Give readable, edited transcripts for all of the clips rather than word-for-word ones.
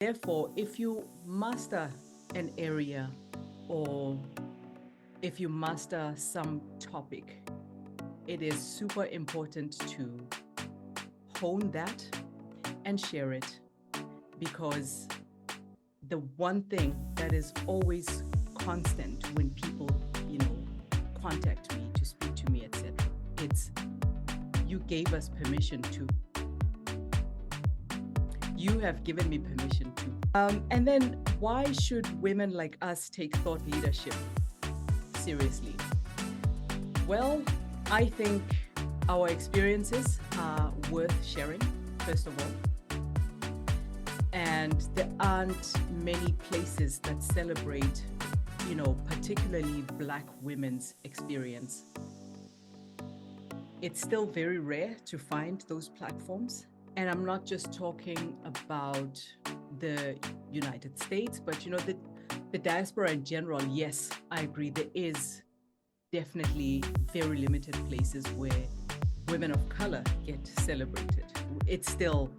Therefore, if you master an area or if you master some topic, it is super important to hone that and share it, because the one thing that is always constant when people, contact me to speak to me, etc., it's you gave us permission to. You have given me permission to. And then why should women like us take thought leadership seriously? Well, I think our experiences are worth sharing, first of all. And there aren't many places that celebrate, particularly Black women's experience. It's still very rare to find those platforms. And I'm not just talking about the United States, but the diaspora in general. Yes, I agree. There is definitely very limited places where women of color get celebrated. It's still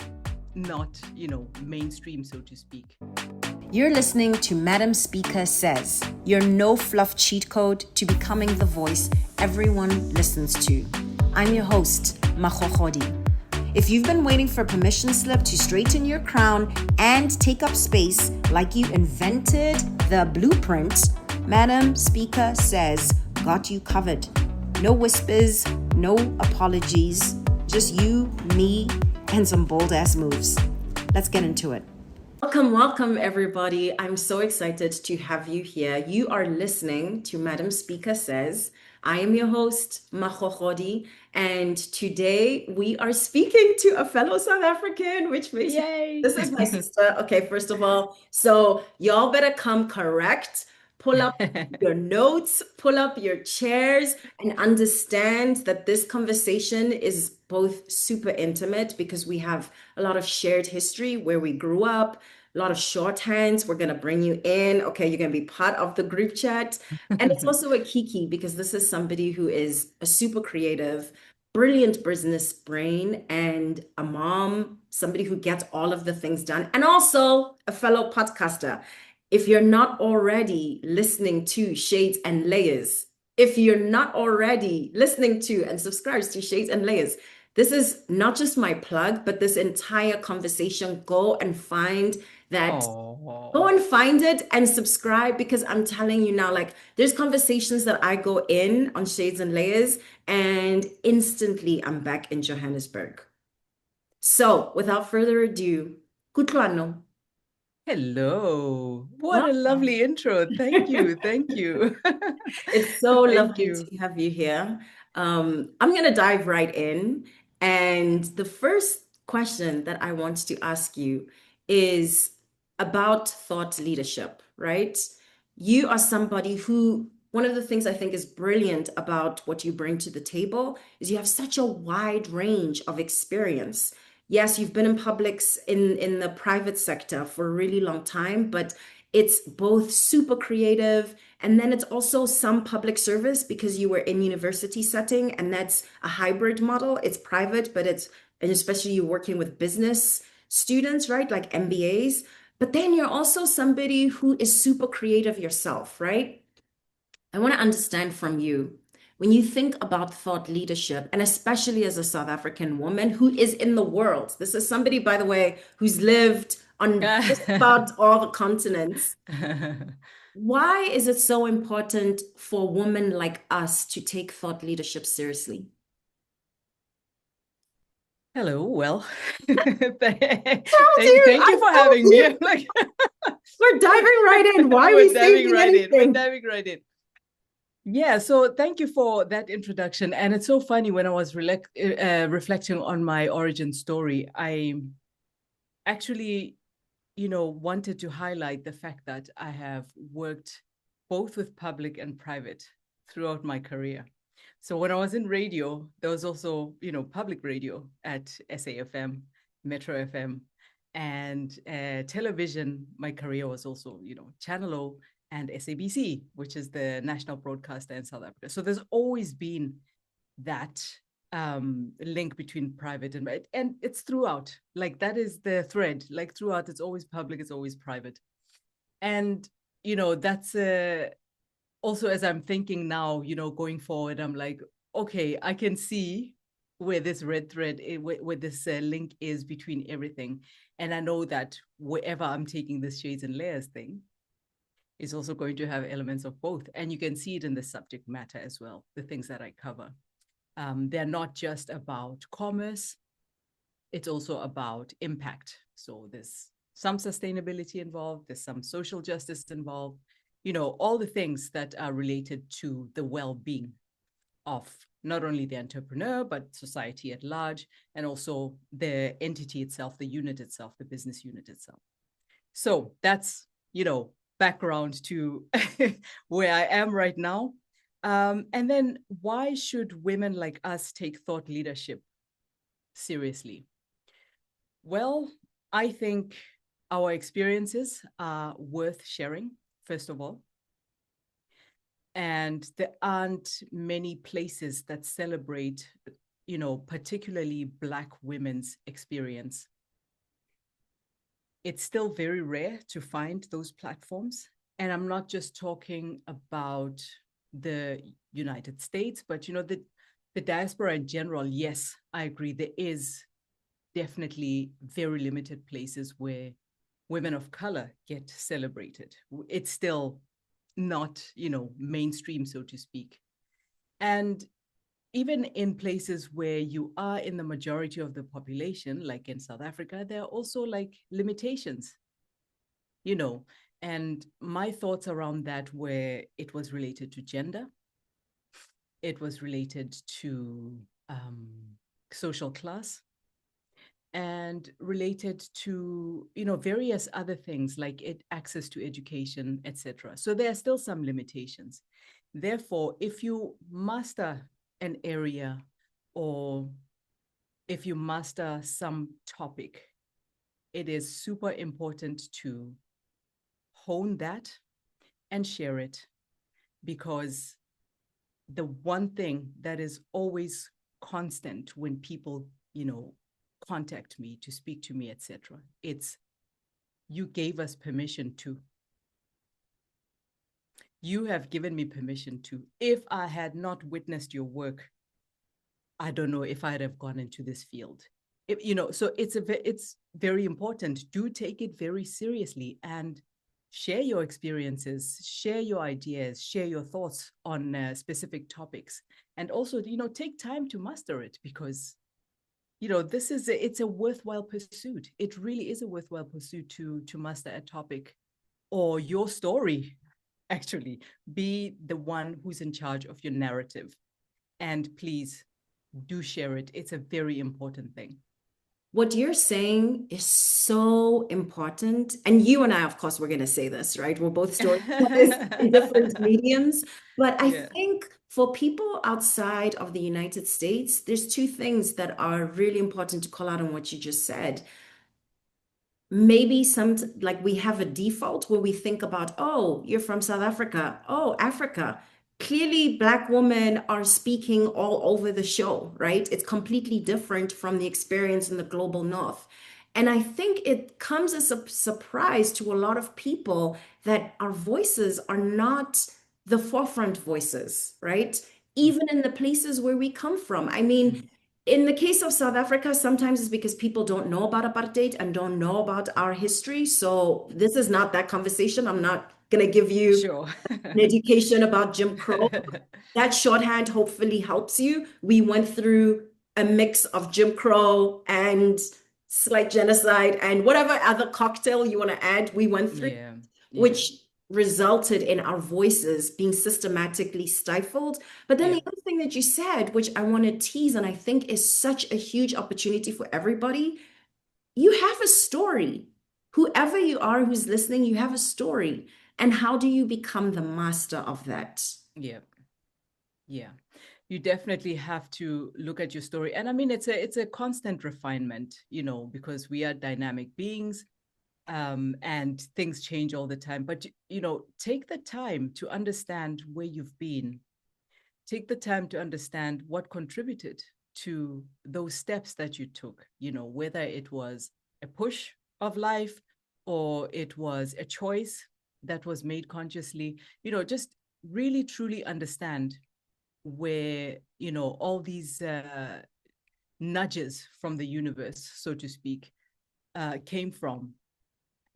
not, mainstream, so to speak. You're listening to Madam Speaker Says, your no fluff cheat code to becoming the voice everyone listens to. I'm your host, Makgokhodi. If you've been waiting for a permission slip to straighten your crown and take up space like you invented the blueprint, Madam Speaker Says got you covered. No whispers, no apologies, just you, me, and some bold ass moves. Let's get into it. Welcome, everybody. I'm so excited to have you here. You are listening to Madam Speaker Says. I am your host, Makgokhodi, and today we are speaking to a fellow South African, which makes this is my sister. Okay, first of all, so y'all better come correct. Pull up your notes, pull up your chairs, and understand that this conversation is both super intimate because we have a lot of shared history where we grew up, a lot of shorthands. We're going to bring you in. Okay, you're going to be part of the group chat. And it's also a kiki because this is somebody who is a super creative, brilliant business brain, and a mom, somebody who gets all of the things done, and also a fellow podcaster. If you're not already listening to Shades and Layers, if you're not already listening to and subscribes to Shades and Layers, this is not just my plug, but this entire conversation. Go and find that. Aww. Go and find it and subscribe, because I'm telling you now, like, there's conversations that I go in on Shades and Layers and instantly I'm back in Johannesburg. So without further ado, Kutloano. Hello. What a lovely intro. Thank you. Thank you. It's so lovely to have you here. I'm going to dive right in. And the first question that I want to ask you is about thought leadership, right? You are somebody who, one of the things I think is brilliant about what you bring to the table is you have such a wide range of experience. Yes, you've been in publics in the private sector for a really long time, but it's both super creative and then it's also some public service because you were in university setting, and that's a hybrid model. It's private, but and especially you're working with business students, right? Like MBAs. But then you're also somebody who is super creative yourself, right? I want to understand from you, when you think about thought leadership, and especially as a South African woman who is in the world, this is somebody, by the way, who's lived on just about all the continents. Why is it so important for women like us to take thought leadership seriously? Hello. Well, thank you for having me. I'm like, we're diving right in. Why are we saving anything? We're diving right in. Yeah, so thank you for that introduction. And it's so funny, when I was reflecting on my origin story, I actually, wanted to highlight the fact that I have worked both with public and private throughout my career. So when I was in radio, there was also, public radio at SAFM, Metro FM, and television. My career was also, Channel O and SABC, which is the national broadcaster in South Africa. So there's always been that link between private and it's throughout. Like that is the thread. Like throughout, it's always public, it's always private. And that's also, as I'm thinking now, going forward, I'm like, okay, I can see where this red thread, where this link is between everything. And I know that wherever I'm taking this shades and layers thing is also going to have elements of both. And you can see it in the subject matter as well, the things that I cover. They're not just about commerce, it's also about impact. So there's some sustainability involved, there's some social justice involved, all the things that are related to the well-being of not only the entrepreneur, but society at large, and also the entity itself, the unit itself, the business unit itself. So that's, background to where I am right now. And then why should women like us take thought leadership seriously? Well, I think our experiences are worth sharing, first of all. And there aren't many places that celebrate, particularly Black women's experience. It's still very rare to find those platforms. And I'm not just talking about the United States, but, the diaspora in general. Yes, I agree. There is definitely very limited places where women of color get celebrated. It's still not, mainstream, so to speak. And even in places where you are in the majority of the population, like in South Africa, there are also like limitations, and my thoughts around that were it was related to gender, it was related to social class, and related to various other things like access to education, etc. So there are still some limitations. Therefore, if you master an area, or if you master some topic, it is super important to hone that and share it, because the one thing that is always constant when people contact me to speak to me, etc., it's you gave us permission to. You have given me permission to. If I had not witnessed your work, I don't know if I'd have gone into this field. So it's very important. Do take it very seriously and share your experiences, share your ideas, share your thoughts on specific topics, and also take time to master it, because it's a worthwhile pursuit. It really is a worthwhile pursuit to master a topic, or your story. Actually, be the one who's in charge of your narrative, and please do share it. It's a very important thing. What you're saying is so important. And you and I, of course, we're going to say this, right? We're both storytellers in different mediums. But I think for people outside of the United States, there's two things that are really important to call out on what you just said. Maybe like we have a default where we think about, oh, you're from South Africa. Oh, Africa. Clearly, Black women are speaking all over the show, right? It's completely different from the experience in the global North. And I think it comes as a surprise to a lot of people that our voices are not the forefront voices, right? Even in the places where we come from. I mean, in the case of South Africa, sometimes it's because people don't know about apartheid and don't know about our history. So this is not that conversation. I'm not going to give you an education about Jim Crow. That shorthand hopefully helps you. We went through a mix of Jim Crow and slight genocide and whatever other cocktail you want to add, we went through, which resulted in our voices being systematically stifled. But then the other thing that you said, which I want to tease and I think is such a huge opportunity for everybody, you have a story. Whoever you are who's listening, you have a story. And how do you become the master of that? Yeah. You definitely have to look at your story. And I mean, it's a constant refinement, because we are dynamic beings. And things change all the time. But, take the time to understand where you've been. Take the time to understand what contributed to those steps that you took, whether it was a push of life or it was a choice that was made consciously, just really truly understand where, all these nudges from the universe, so to speak, came from,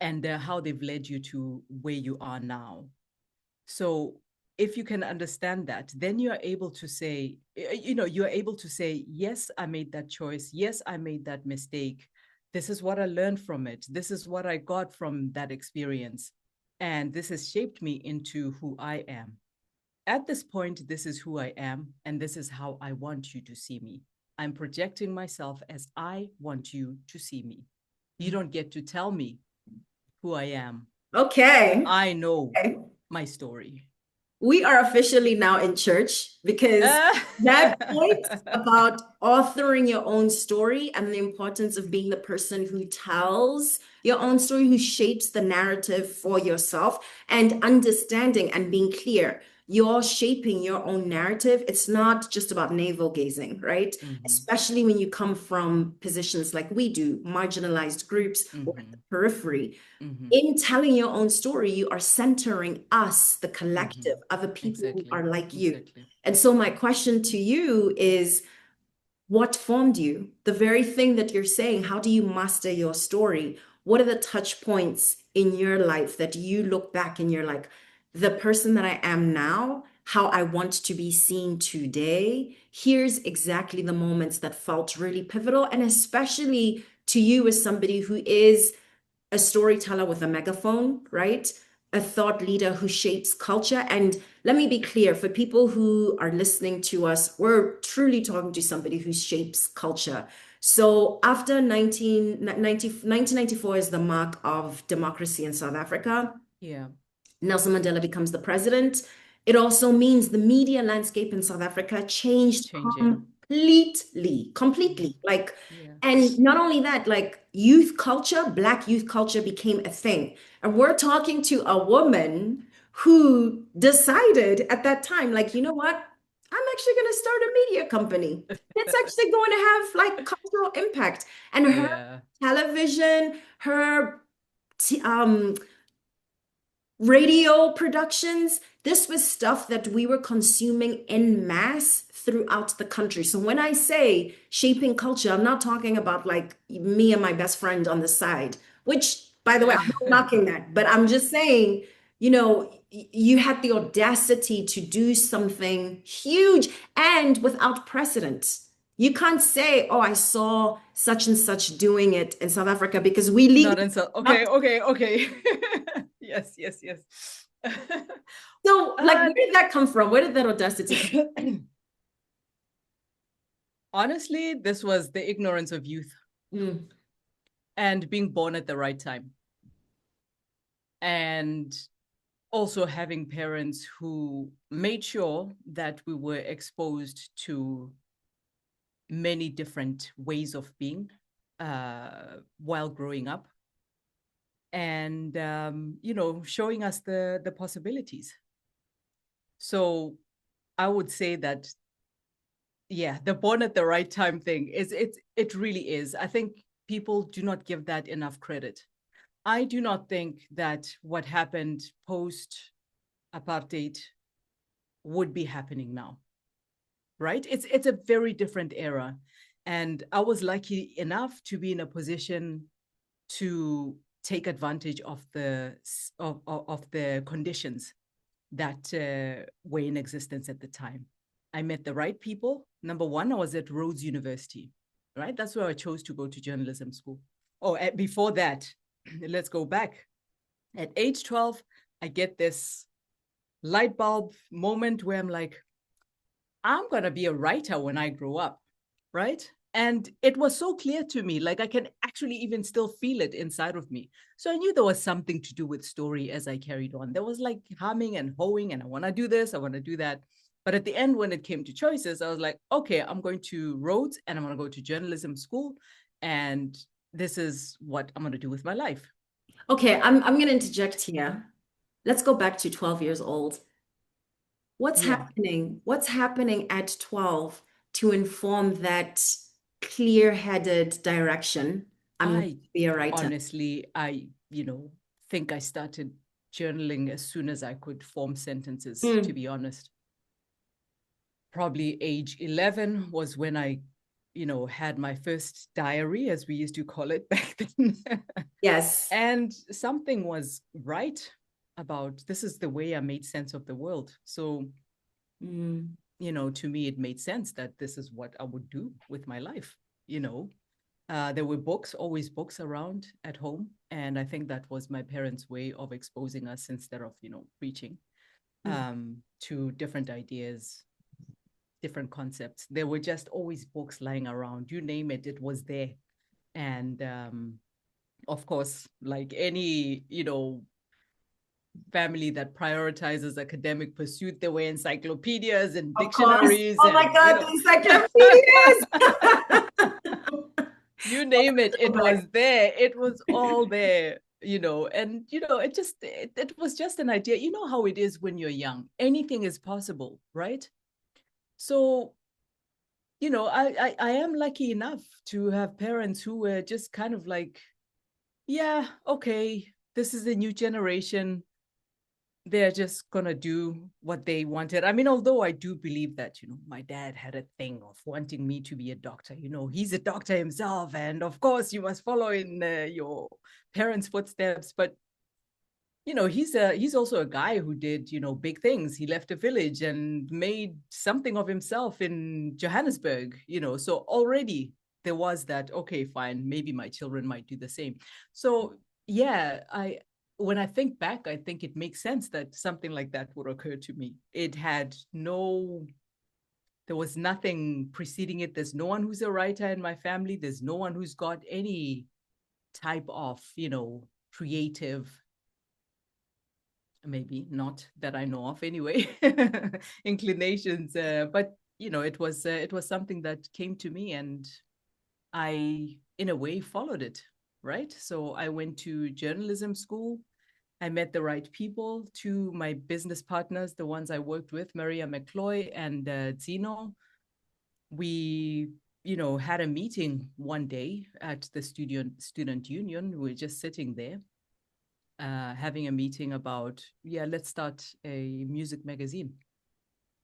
and how they've led you to where you are now. So if you can understand that, then you are able to say, you're able to say, yes, I made that choice. Yes, I made that mistake. This is what I learned from it. This is what I got from that experience. And this has shaped me into who I am. At this point, this is who I am, and this is how I want you to see me. I'm projecting myself as I want you to see me. You don't get to tell me who I am. Okay. I know my story. We are officially now in church, because that point about authoring your own story and the importance of being the person who tells your own story, who shapes the narrative for yourself, and understanding and being clear. You're shaping your own narrative. It's not just about navel gazing, right? Especially when you come from positions like we do, marginalized groups, or at the periphery. In telling your own story, you are centering us, the collective, other people who are like you. And so my question to you is, what formed you? The very thing that you're saying, how do you master your story? What are the touch points in your life that you look back and you're like, the person that I am now, how I want to be seen today, here's exactly the moments that felt really pivotal. And especially to you as somebody who is a storyteller with a megaphone, right? A thought leader who shapes culture. And let me be clear, for people who are listening to us, we're truly talking to somebody who shapes culture. So after 1994 is the mark of democracy in South Africa. Yeah. Nelson Mandela becomes the president. It also means the media landscape in South Africa changed completely. Like, and not only that, like youth culture, Black youth culture became a thing. And we're talking to a woman who decided at that time, like, you know what? I'm actually going to start a media company. It's actually going to have like cultural impact. And her television, her radio productions, this was stuff that we were consuming en masse throughout the country. So when I say shaping culture, I'm not talking about like me and my best friend on the side, which, by the way, I'm not knocking that, but I'm just saying, you had the audacity to do something huge and without precedent. You can't say, oh, I saw such and such doing it in South Africa, because we legally... Okay. Yes. So, like, where did that come from? Where did that audacity come from? Honestly, this was the ignorance of youth and being born at the right time. And also having parents who made sure that we were exposed to many different ways of being while growing up. And, showing us the possibilities. So I would say that, the born at the right time thing it really is. I think people do not give that enough credit. I do not think that what happened post-apartheid would be happening now, right? It's a very different era. And I was lucky enough to be in a position to take advantage of the conditions that were in existence at the time. I met the right people. Number one, I was at Rhodes University, right? That's where I chose to go to journalism school. Before that, let's go back. At age 12, I get this light bulb moment where I'm like, I'm going to be a writer when I grow up, right? And it was so clear to me, like I can actually even still feel it inside of me. So I knew there was something to do with story as I carried on. There was like humming and hoeing, and I want to do this, I want to do that. But at the end, when it came to choices, I was like, okay, I'm going to Rhodes and I'm going to go to journalism school. And this is what I'm going to do with my life. Okay, I'm going to interject here. Let's go back to 12 years old. What's happening? What's happening at 12 to inform that clear-headed direction? I'm going to be a writer. Honestly, I think I started journaling as soon as I could form sentences, to be honest. Probably age 11 was when I had my first diary, as we used to call it back then. Yes. And something was right about this is the way I made sense of the world. So, to me, it made sense that this is what I would do with my life. There were always books around at home. And I think that was my parents' way of exposing us instead of, preaching to different ideas, different concepts. There were just always books lying around. You name it, it was there. And of course, like any, family that prioritizes academic pursuit, there were encyclopedias and dictionaries. Oh my God, the encyclopedias! You name it, it was there. It was all there, and, it was just an idea. You know how it is when you're young. Anything is possible, right? So, I am lucky enough to have parents who were just kind of like, yeah, okay, this is a new generation. They're just going to do what they wanted. I mean, although I do believe that, my dad had a thing of wanting me to be a doctor. He's a doctor himself. And of course, you must follow in your parents' footsteps. But, he's also a guy who did, big things. He left a village and made something of himself in Johannesburg, so already there was that, okay, fine, maybe my children might do the same. So, yeah, when I think back, I think it makes sense that something like that would occur to me. There was nothing preceding it. There's no one who's a writer in my family. There's no one who's got any type of, creative, maybe not that I know of anyway, inclinations. But, it was something that came to me and I, in a way, followed it. Right. So I went to journalism school. I met the right people. Two my business partners, the ones I worked with, Maria McCloy and Zino. We, had a meeting one day at the student union. We were just sitting there, having a meeting about, let's start a music magazine.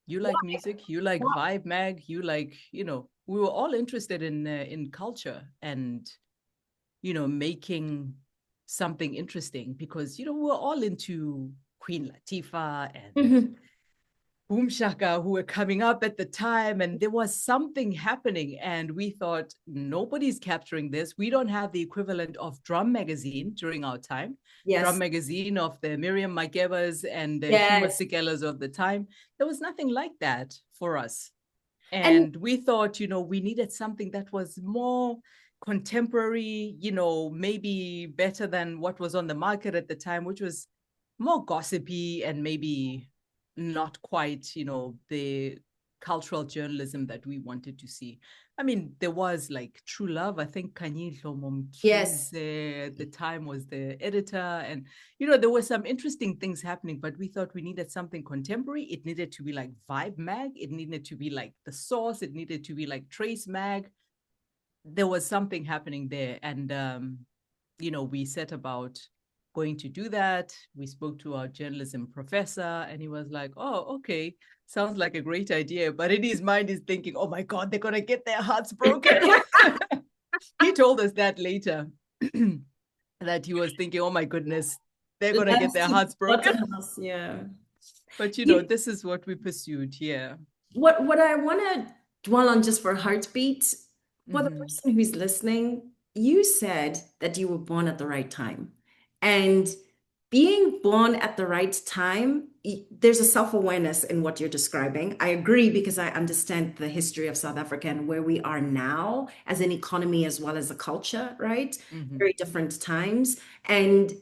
You like music, you like Vibe Mag, you like, we were all interested in culture and making something interesting because, we're all into Queen Latifah and Boom Shaka who were coming up at the time. And there was something happening. And we thought, nobody's capturing this. We don't have the equivalent of Drum Magazine during our time. Yes. Drum Magazine of the Miriam Makebas and the Huma Sikelas of the time. There was nothing like that for us. And we thought, we needed something that was more contemporary, maybe better than what was on the market at the time, which was more gossipy and maybe not quite, the cultural journalism that we wanted to see. I mean, there was like True Love. I think Kanyihlo Momkise at the time was the editor. And, there were some interesting things happening, but we thought we needed something contemporary. It needed to be like Vibe Mag. It needed to be like The Source. It needed to be like Trace Mag. There was something happening there. And, we set about going to do that. We spoke to our journalism professor and he was like, oh, okay, sounds like a great idea. But in his mind, he's thinking, oh my God, they're going to get their hearts broken. He told us that later, that he was thinking, oh my goodness, they're going to get their hearts broken. Yeah. But, this is what we pursued. Yeah. What I want to dwell on just for heartbeat, for the person who's listening, you said that you were born at the right time. And being born at the right time, there's a self-awareness in what you're describing. I agree because I understand the history of South Africa and where we are now as an economy as well as a culture, right? Very different times. And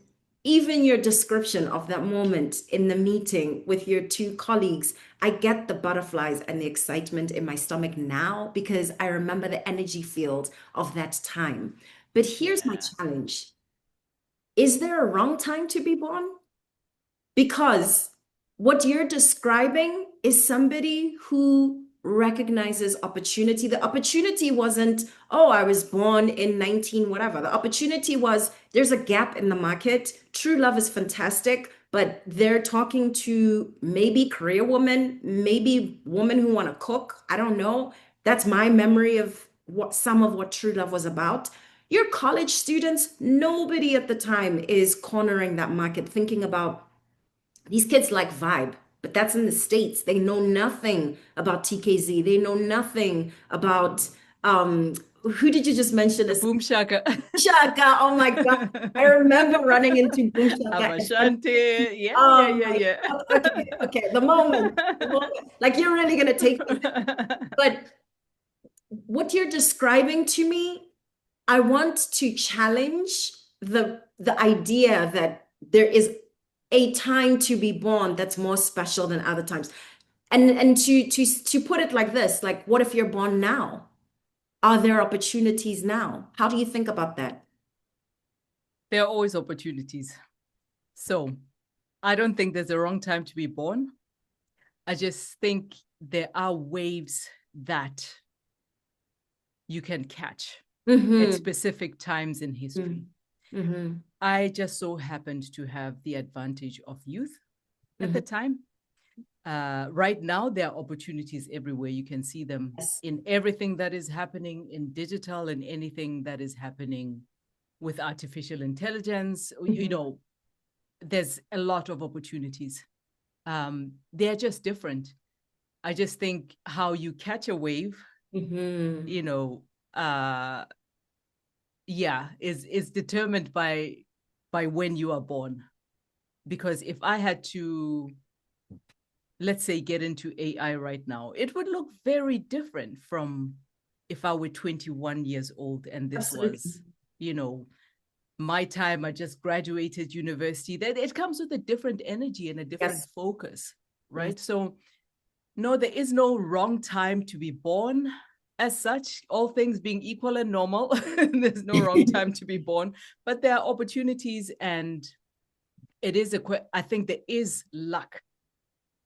even your description of that moment in the meeting with your two colleagues, I get the butterflies and the excitement in my stomach now because I remember the energy field of that time. But here's my challenge. Is there a wrong time to be born? Because what you're describing is somebody who recognizes opportunity. The opportunity wasn't, oh, I was born in 19 whatever. The opportunity was there's a gap in the market. True love is fantastic, but they're talking to maybe career women, maybe women who want to cook. I don't know. That's my memory of what some of what true love was about. Your college students, nobody at the time is cornering that market, thinking about these kids like vibe, but that's in the States. They know nothing about TKZ. They know nothing about who did you just mention? Boom Shaka. Shaka. Oh my God. I remember running into Boom Shaka. Abashante. Yeah, Oh yeah, my yeah, God. Okay, okay. The moment. Like you're really gonna take me. But what you're describing to me, I want to challenge the idea that there is a time to be born that's more special than other times. And to put it like this, like what if you're born now? Are there opportunities now? How do you think about that? There are always opportunities. So I don't think there's a wrong time to be born. I just think there are waves that you can catch at specific times in history. I just so happened to have the advantage of youth at the time. Right now, there are opportunities everywhere. You can see them in everything that is happening in digital and anything that is happening with artificial intelligence. You know, there's a lot of opportunities. They're just different. I just think how you catch a wave, you know, is determined by when you are born. Because if I had to, let's say, get into AI right now, it would look very different from if I were 21 years old and this was, you know, my time. I just graduated university. That it comes with a different energy and a different focus, right? So no, there is no wrong time to be born as such, all things being equal and normal. There's no wrong time to be born, but there are opportunities, and it is I think there is luck,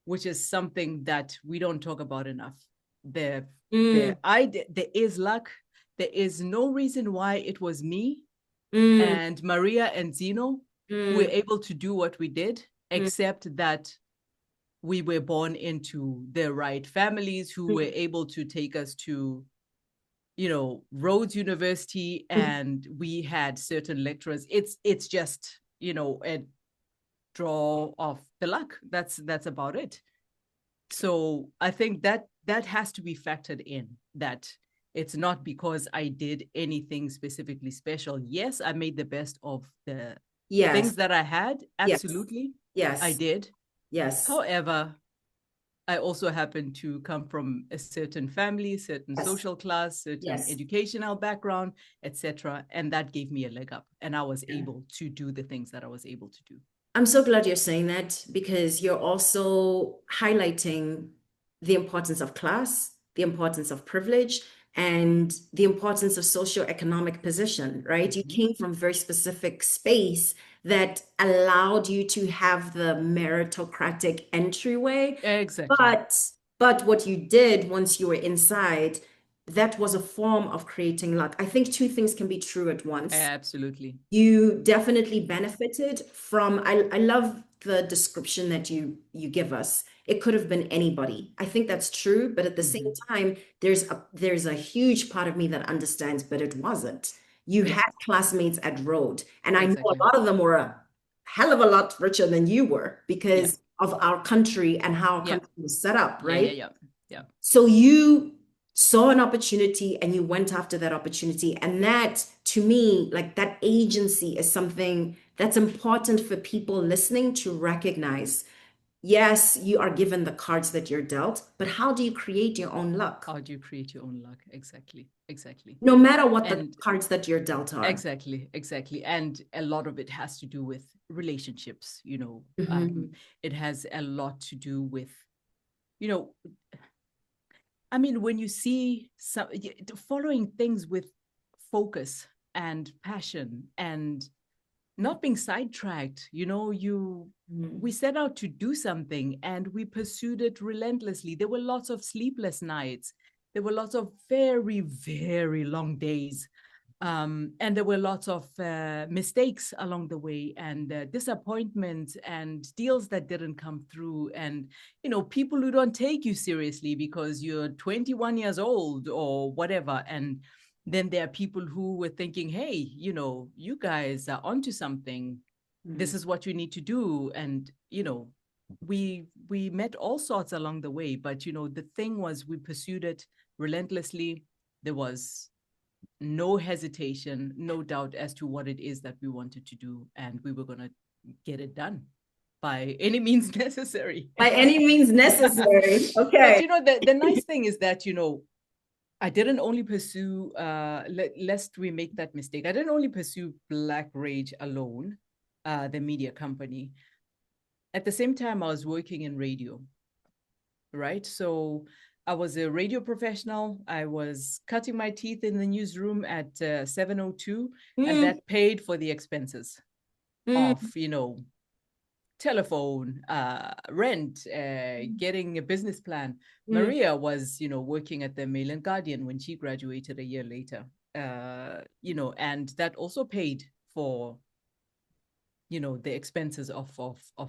which is something that we don't talk about enough. There is luck. There is no reason why it was me and Maria and Zeno who were able to do what we did, except that we were born into the right families who were able to take us to, you know, Rhodes University, and we had certain lecturers. It's just, you know, a draw of the luck. That's about it. So I think that has to be factored in, that it's not because I did anything specifically special. Yes, I made the best of the things that I had. Absolutely. Yes. I did. Yes. However, I also happen to come from a certain family, certain social class, certain educational background, etc. And that gave me a leg up, and I was able to do the things that I was able to do. I'm so glad you're saying that, because you're also highlighting the importance of class, the importance of privilege, and the importance of socioeconomic position, right? You came from a very specific space that allowed you to have the meritocratic entryway. Exactly. But what you did once you were inside, that was a form of creating luck. I think two things can be true at once. Absolutely. You definitely benefited from, I love the description that you give us. It could have been anybody. I think that's true, but at the same time, there's a huge part of me that understands, but it wasn't. You had classmates at Rhodes, and I know a lot of them were a hell of a lot richer than you were because of our country and how our country was set up, right? Yeah. So you saw an opportunity and you went after that opportunity. And that, to me, like that agency is something that's important for people listening to recognize. Yes, you are given the cards that you're dealt, but how do you create your own luck? How do you create your own luck? Exactly. No matter what the cards that you're dealt are. Exactly. And a lot of it has to do with relationships, you know. It has a lot to do with, you know, I mean, when you see following things with focus and passion and not being sidetracked. We set out to do something and we pursued it relentlessly. There were lots of sleepless nights. There were lots of very, very long days. And there were lots of mistakes along the way, and disappointments, and deals that didn't come through, and people who don't take you seriously because you're 21 years old or whatever. And then there are people who were thinking, hey, you guys are onto something. This is what you need to do. And we met all sorts along the way, but the thing was, we pursued it relentlessly. There was no hesitation, no doubt as to what it is that we wanted to do, and we were going to get it done by any means necessary. By any means necessary. Okay. But the nice thing is that I didn't only pursue lest we make that mistake, I didn't only pursue Black Rage alone, the media company. At the same time, I was working in radio, right? So I was a radio professional. I was cutting my teeth in the newsroom at 702, and that paid for the expenses of, telephone, rent, getting a business plan. Maria was, working at the Mail and Guardian when she graduated a year later, and that also paid for the expenses of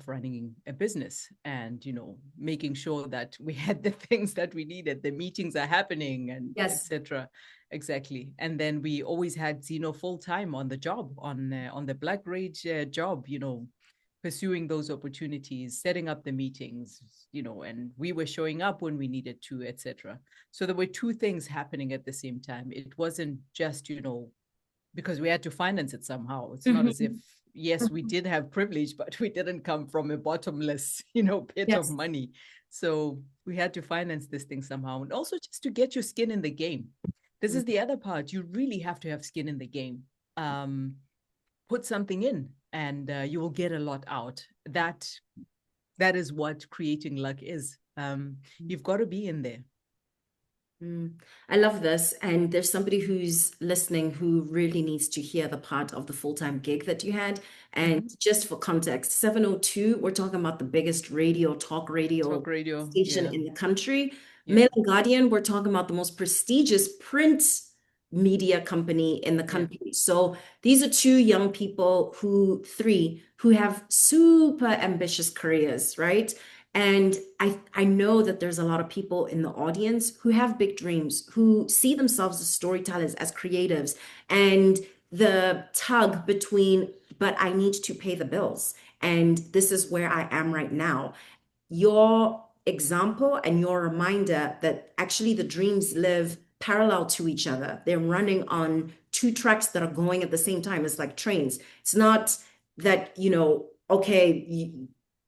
running a business, and making sure that we had the things that we needed, the meetings are happening, and etc. Exactly. And then we always had Zeno full time on the job, on the Black Rage job, pursuing those opportunities, setting up the meetings, and we were showing up when we needed to, etc. So there were two things happening at the same time. It wasn't just because we had to finance it somehow. It's not as if, yes, we did have privilege, but we didn't come from a bottomless, pit of money. So we had to finance this thing somehow. And also just to get your skin in the game. This is the other part. You really have to have skin in the game. Put something in, and you will get a lot out. That is what creating luck is. You've got to be in there. I love this. And there's somebody who's listening who really needs to hear the part of the full-time gig that you had. And just for context, 702, we're talking about the biggest talk radio station in the country. Mail and Guardian, we're talking about the most prestigious print media company in the country. So these are three who have super ambitious careers, right? And I know that there's a lot of people in the audience who have big dreams, who see themselves as storytellers, as creatives, and the tug between, but I need to pay the bills, and this is where I am right now. Your example and your reminder that actually the dreams live parallel to each other. They're running on two tracks that are going at the same time. It's like trains. It's not that, okay,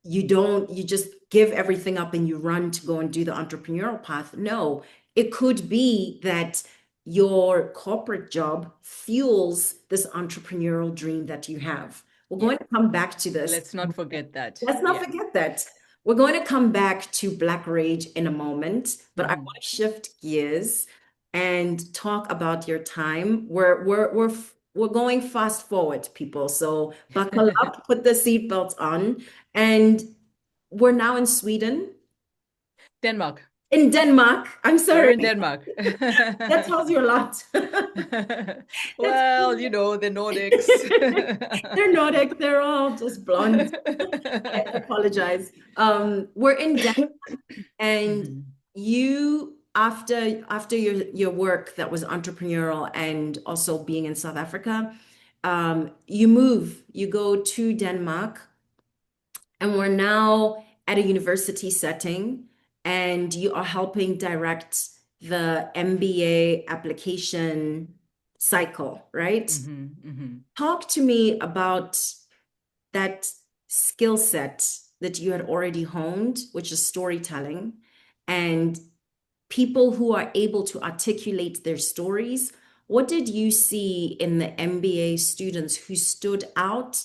you just give everything up and you run to go and do the entrepreneurial path. No, it could be that your corporate job fuels this entrepreneurial dream that you have. We're going to come back to this. Let's not forget that. Let's not forget that. We're going to come back to Black Rage in a moment, but I want to shift gears and talk about your time. We're going fast forward, people. So buckle up, put the seatbelts on, and we're now in Sweden. Denmark. In Denmark. I'm sorry. We're in Denmark. That tells you a lot. Well, the Nordics. They're Nordic. They're all just blonde. I apologize. We're in Denmark, and you, after your work that was entrepreneurial and also being in South Africa, you go to Denmark, and we're now at a university setting, and you are helping direct the MBA application cycle, right? Talk to me about that skill set that you had already honed, which is storytelling, and people who are able to articulate their stories. What did you see in the MBA students who stood out?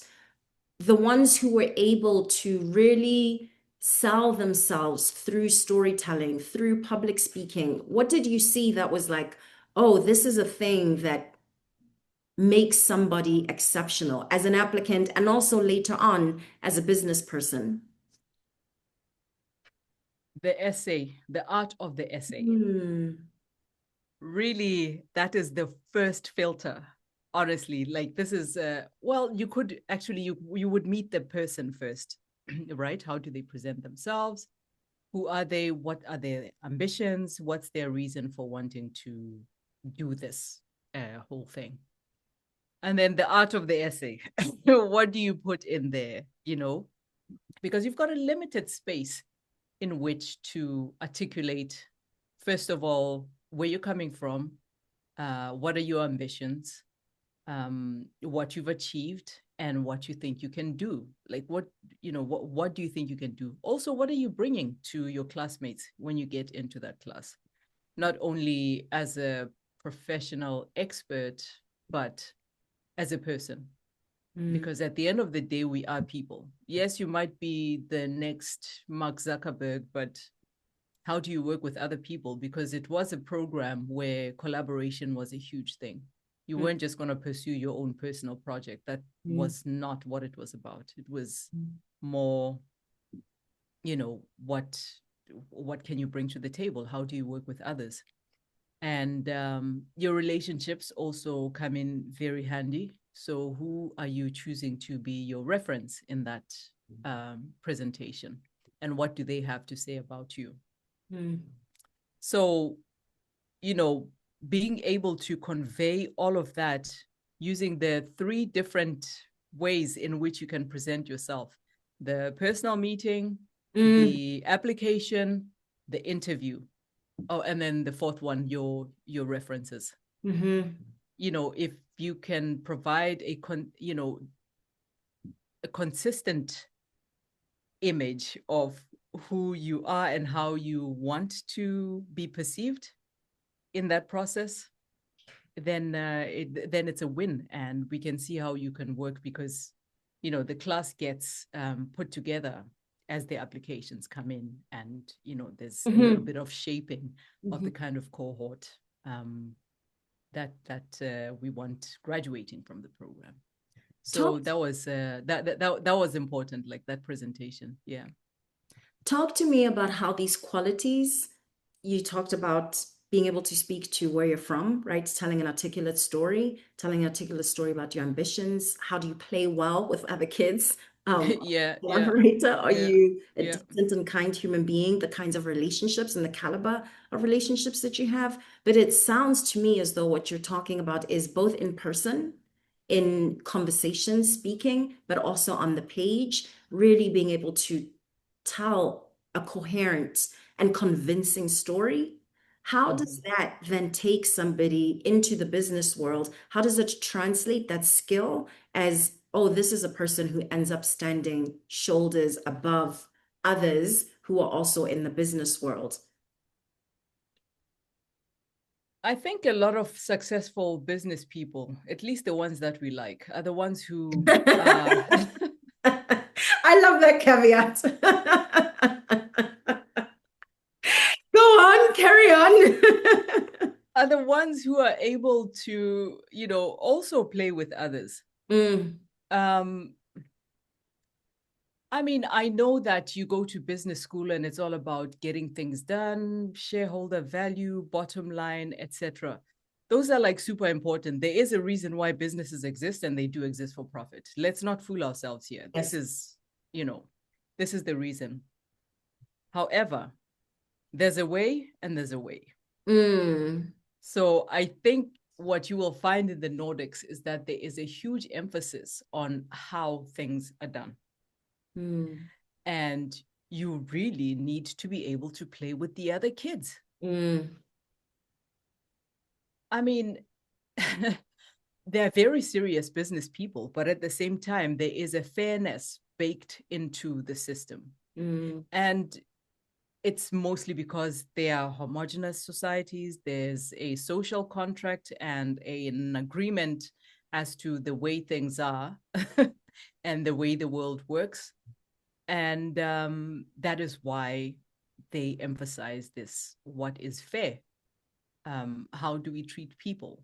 The ones who were able to really sell themselves through storytelling, through public speaking. What did you see that was like, oh, this is a thing that makes somebody exceptional as an applicant and also later on as a business person? The essay, the art of the essay. Really, that is the first filter. Honestly, like this is, well, you could actually, you would meet the person first, right? How do they present themselves? Who are they? What are their ambitions? What's their reason for wanting to do this whole thing? And then the art of the essay. What do you put in there? You know, because you've got a limited space in which to articulate, first of all, where you're coming from, what are your ambitions, what you've achieved, and what you think you can do. Like what do you think you can do? Also, what are you bringing to your classmates when you get into that class? Not only as a professional expert, but as a person. Because at the end of the day, we are people. Yes, you might be the next Mark Zuckerberg, but how do you work with other people? Because it was a program where collaboration was a huge thing. You weren't just going to pursue your own personal project. That was not what it was about. It was more, what can you bring to the table? How do you work with others? And your relationships also come in very handy. So who are you choosing to be your reference in that presentation? And what do they have to say about you? So, being able to convey all of that using the 3 different ways in which you can present yourself: the personal meeting, the application, the interview. Oh, and then the 4th one, your references. If you can provide a consistent image of who you are and how you want to be perceived in that process, then it's a win, and we can see how you can work, because the class gets put together as the applications come in, and there's a little bit of shaping of the kind of cohort that we want graduating from the program. So that was that was important, like that presentation. Yeah. Talk to me about how these qualities, you talked about being able to speak to where you're from, right? Telling an articulate story about your ambitions. How do you play well with other kids? Collaborator? Are you a decent and kind human being? The kinds of relationships and the caliber of relationships that you have. But it sounds to me as though what you're talking about is both in person, in conversation, speaking, but also on the page, really being able to tell a coherent and convincing story. How does that then take somebody into the business world? How does it translate that skill as, oh, this is a person who ends up standing shoulders above others who are also in the business world? I think a lot of successful business people, at least the ones that we like, are the ones who I love that caveat. Go on, carry on. Are the ones who are able to, also play with others. I mean, I know that you go to business school and it's all about getting things done, shareholder value, bottom line, etc. Those are like super important. There is a reason why businesses exist, and they do exist for profit. Let's not fool ourselves here. Yes. This is the reason. However, there's a way and there's a way. So I think what you will find in the Nordics is that there is a huge emphasis on how things are done. And you really need to be able to play with the other kids. I mean, they're very serious business people, but at the same time, there is a fairness baked into the system. And it's mostly because they are homogenous societies. There's a social contract and an agreement as to the way things are and the way the world works. And that is why they emphasize this: what is fair? How do we treat people?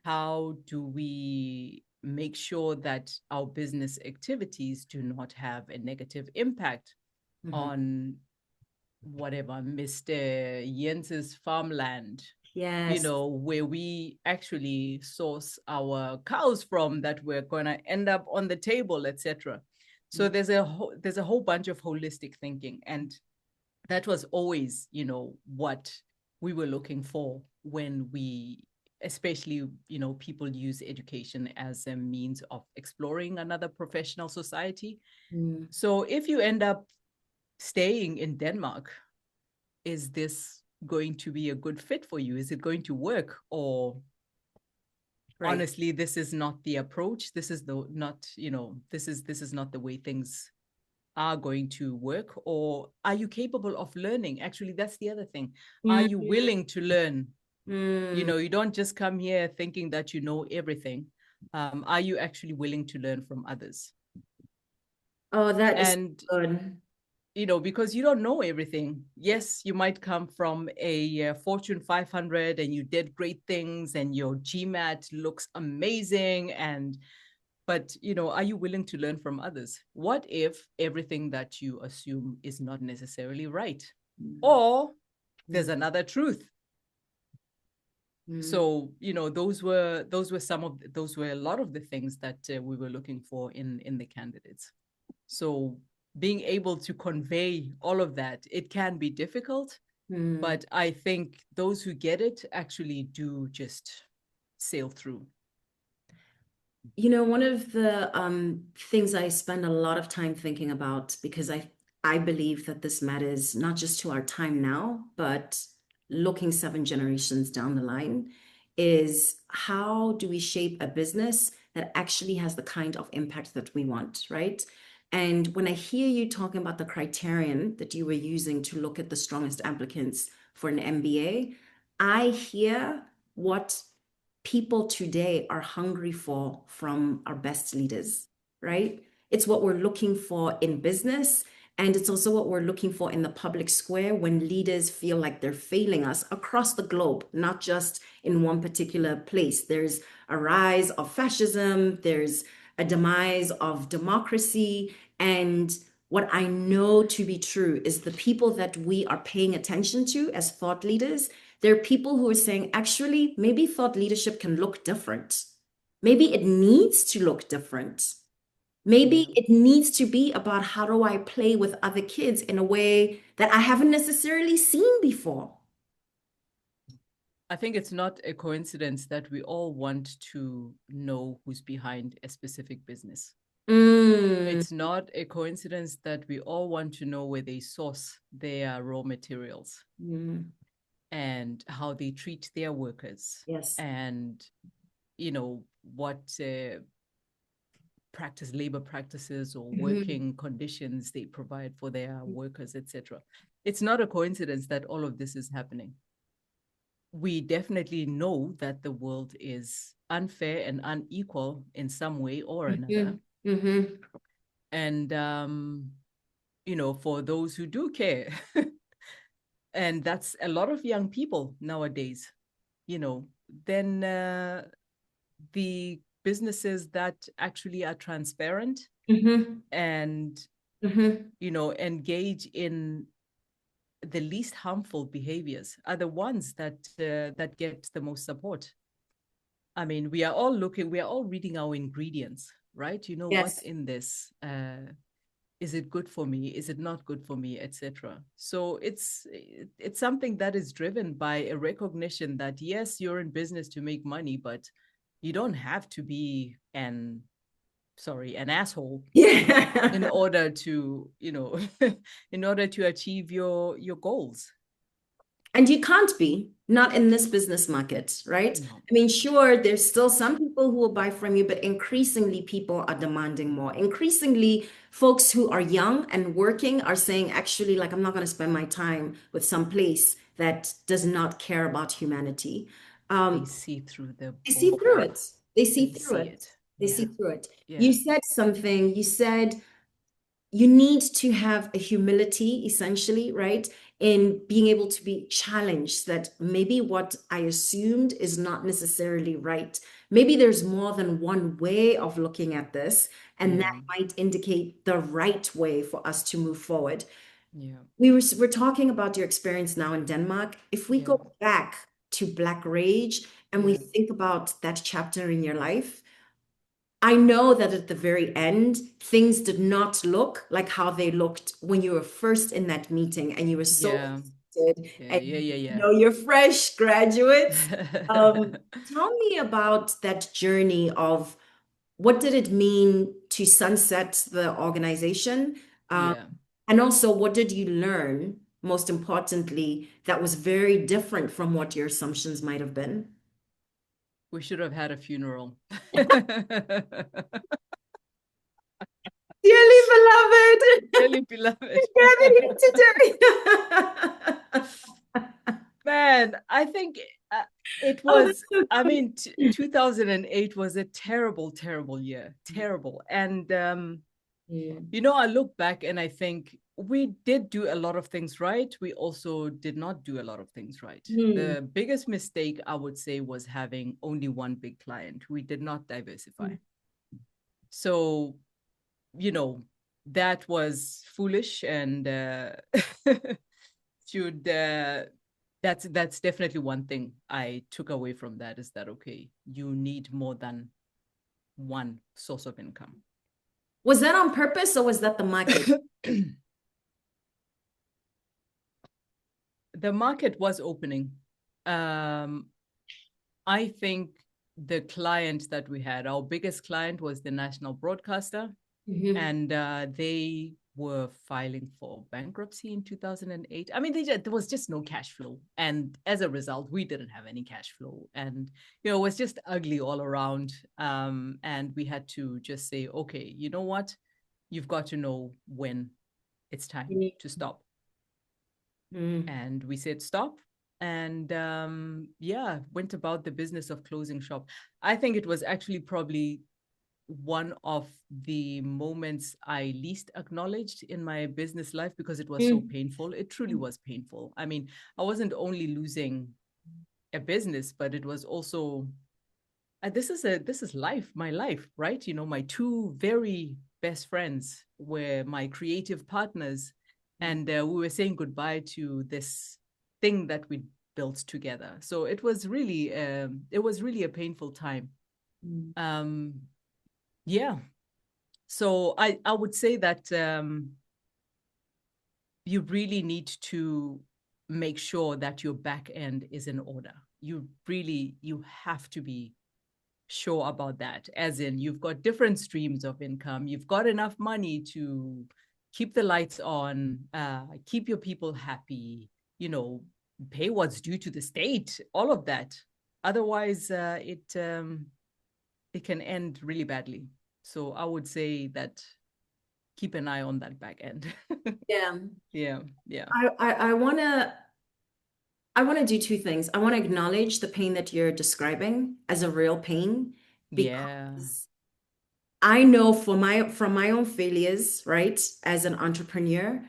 How do we make sure that our business activities do not have a negative impact on whatever, Mr. Jens's farmland, Yes. where we actually source our cows from that we're going to end up on the table, etc. So there's a whole bunch of holistic thinking, and that was always, what we were looking for when we, especially, people use education as a means of exploring another professional society. So if you end up staying in Denmark, is this going to be a good fit for you? Is it going to work? Or honestly, this is not the approach. This is not the way things are going to work. Or are you capable of learning? Actually, that's the other thing. Are you willing to learn? You don't just come here thinking that you know everything. Are you actually willing to learn from others? Oh, that is good. Because you don't know everything. Yes, you might come from a Fortune 500 and you did great things and your GMAT looks amazing. But, are you willing to learn from others? What if everything that you assume is not necessarily right? Or there's another truth. So, those were a lot of the things that we were looking for in the candidates. So being able to convey all of that, it can be difficult, but I think those who get it actually do just sail through. One of the things I spend a lot of time thinking about, because I believe that this matters not just to our time now, but looking 7 generations down the line, is how do we shape a business that actually has the kind of impact that we want, right? And when I hear you talking about the criterion that you were using to look at the strongest applicants for an MBA, I hear what people today are hungry for from our best leaders, right? It's what we're looking for in business. And it's also what we're looking for in the public square when leaders feel like they're failing us across the globe, not just in one particular place. There's a rise of fascism, there's a demise of democracy. And what I know to be true is the people that we are paying attention to as thought leaders, there are people who are saying, actually, maybe thought leadership can look different. Maybe it needs to look different. Maybe it needs to be about how do I play with other kids in a way that I haven't necessarily seen before. I think it's not a coincidence that we all want to know who's behind a specific business. It's not a coincidence that we all want to know where they source their raw materials and how they treat their workers. Yes. And, what labor practices or working conditions they provide for their workers, etc. It's not a coincidence that all of this is happening. We definitely know that the world is unfair and unequal in some way or another. And, for those who do care, and that's a lot of young people nowadays, then the businesses that actually are transparent and, engage in the least harmful behaviors are the ones that get the most support. I mean, we are all reading our ingredients, right? Yes. What's in this? Is it good for me? Is it not good for me, etc. So it's something that is driven by a recognition that, yes, you're in business to make money, but you don't have to be an asshole in order to, in order to achieve your goals. And you can't be, not in this business market, right? No. I mean, sure, there's still some people who will buy from you, but increasingly people are demanding more. Increasingly, folks who are young and working are saying, actually, like, I'm not going to spend my time with some place that does not care about humanity. They see through the They see through it. They see They through see it. it. They Yeah. see through it. Yeah. You said something, you said you need to have a humility, essentially, right? in being able to be challenged that maybe what I assumed is not necessarily right. Maybe there's more than one way of looking at this, and that Yeah. might indicate the right way for us to move forward. Yeah. We're talking about your experience now in Denmark. If we Yeah. go back to Black Rage and we Yeah. think about that chapter in your life, I know that at the very end, things did not look like how they looked when you were first in that meeting and you were so Yeah. excited Yeah. and Yeah. Yeah. you Yeah. know you're fresh graduates. Tell me about that journey of what did it mean to sunset the organization? Um, Yeah. and also, what did you learn, most importantly, that was very different from what your assumptions might have been? We should have had a funeral. Dearly beloved, Really beloved. we're gathered here today. Man, I think it Oh, that's was, so I cute. mean, 2008 was a terrible, terrible year. Terrible. And, Mm, you know, I look back and I think we did do a lot of things right. We also did not do a lot of things right. mm, The biggest mistake, I would say, was having only one big client. We did not diversify. mm, So, you know, that was foolish and should that's definitely one thing I took away from that, is that okay, you need more than one source of income. Was that on purpose or was that the market? The market was opening. um I think the client that we had, our biggest client, was the national broadcaster, Mhm. and they were filing for bankruptcy in 2008. I mean, there was just no cash flow, and as a result, we didn't have any cash flow, and you know, it was just ugly all around. And we had to just say, okay, you know what, you've got to know when it's time to stop. Mm, And we said stop, and yeah, went about the business of closing shop. I think it was actually probably one of the moments I least acknowledged in my business life, because it was so mm, painful. It truly mm, was painful. I mean, I wasn't only losing a business, but it was also this is life, my life, right? You know, my two very best friends were my creative partners, and we were saying goodbye to this thing that we built together. So it was really a painful time. mm, Um, yeah. So I would say that you really need to make sure that your back end is in order. You have to be sure about that, as in you've got different streams of income, you've got enough money to keep the lights on, keep your people happy, you know, pay what's due to the state, all of that. Otherwise, it can end really badly. So I would say that keep an eye on that back end. yeah. Yeah, yeah, I want to do two things. I want to acknowledge the pain that you're describing as a real pain yeah. because I know from my own failures, right, as an entrepreneur,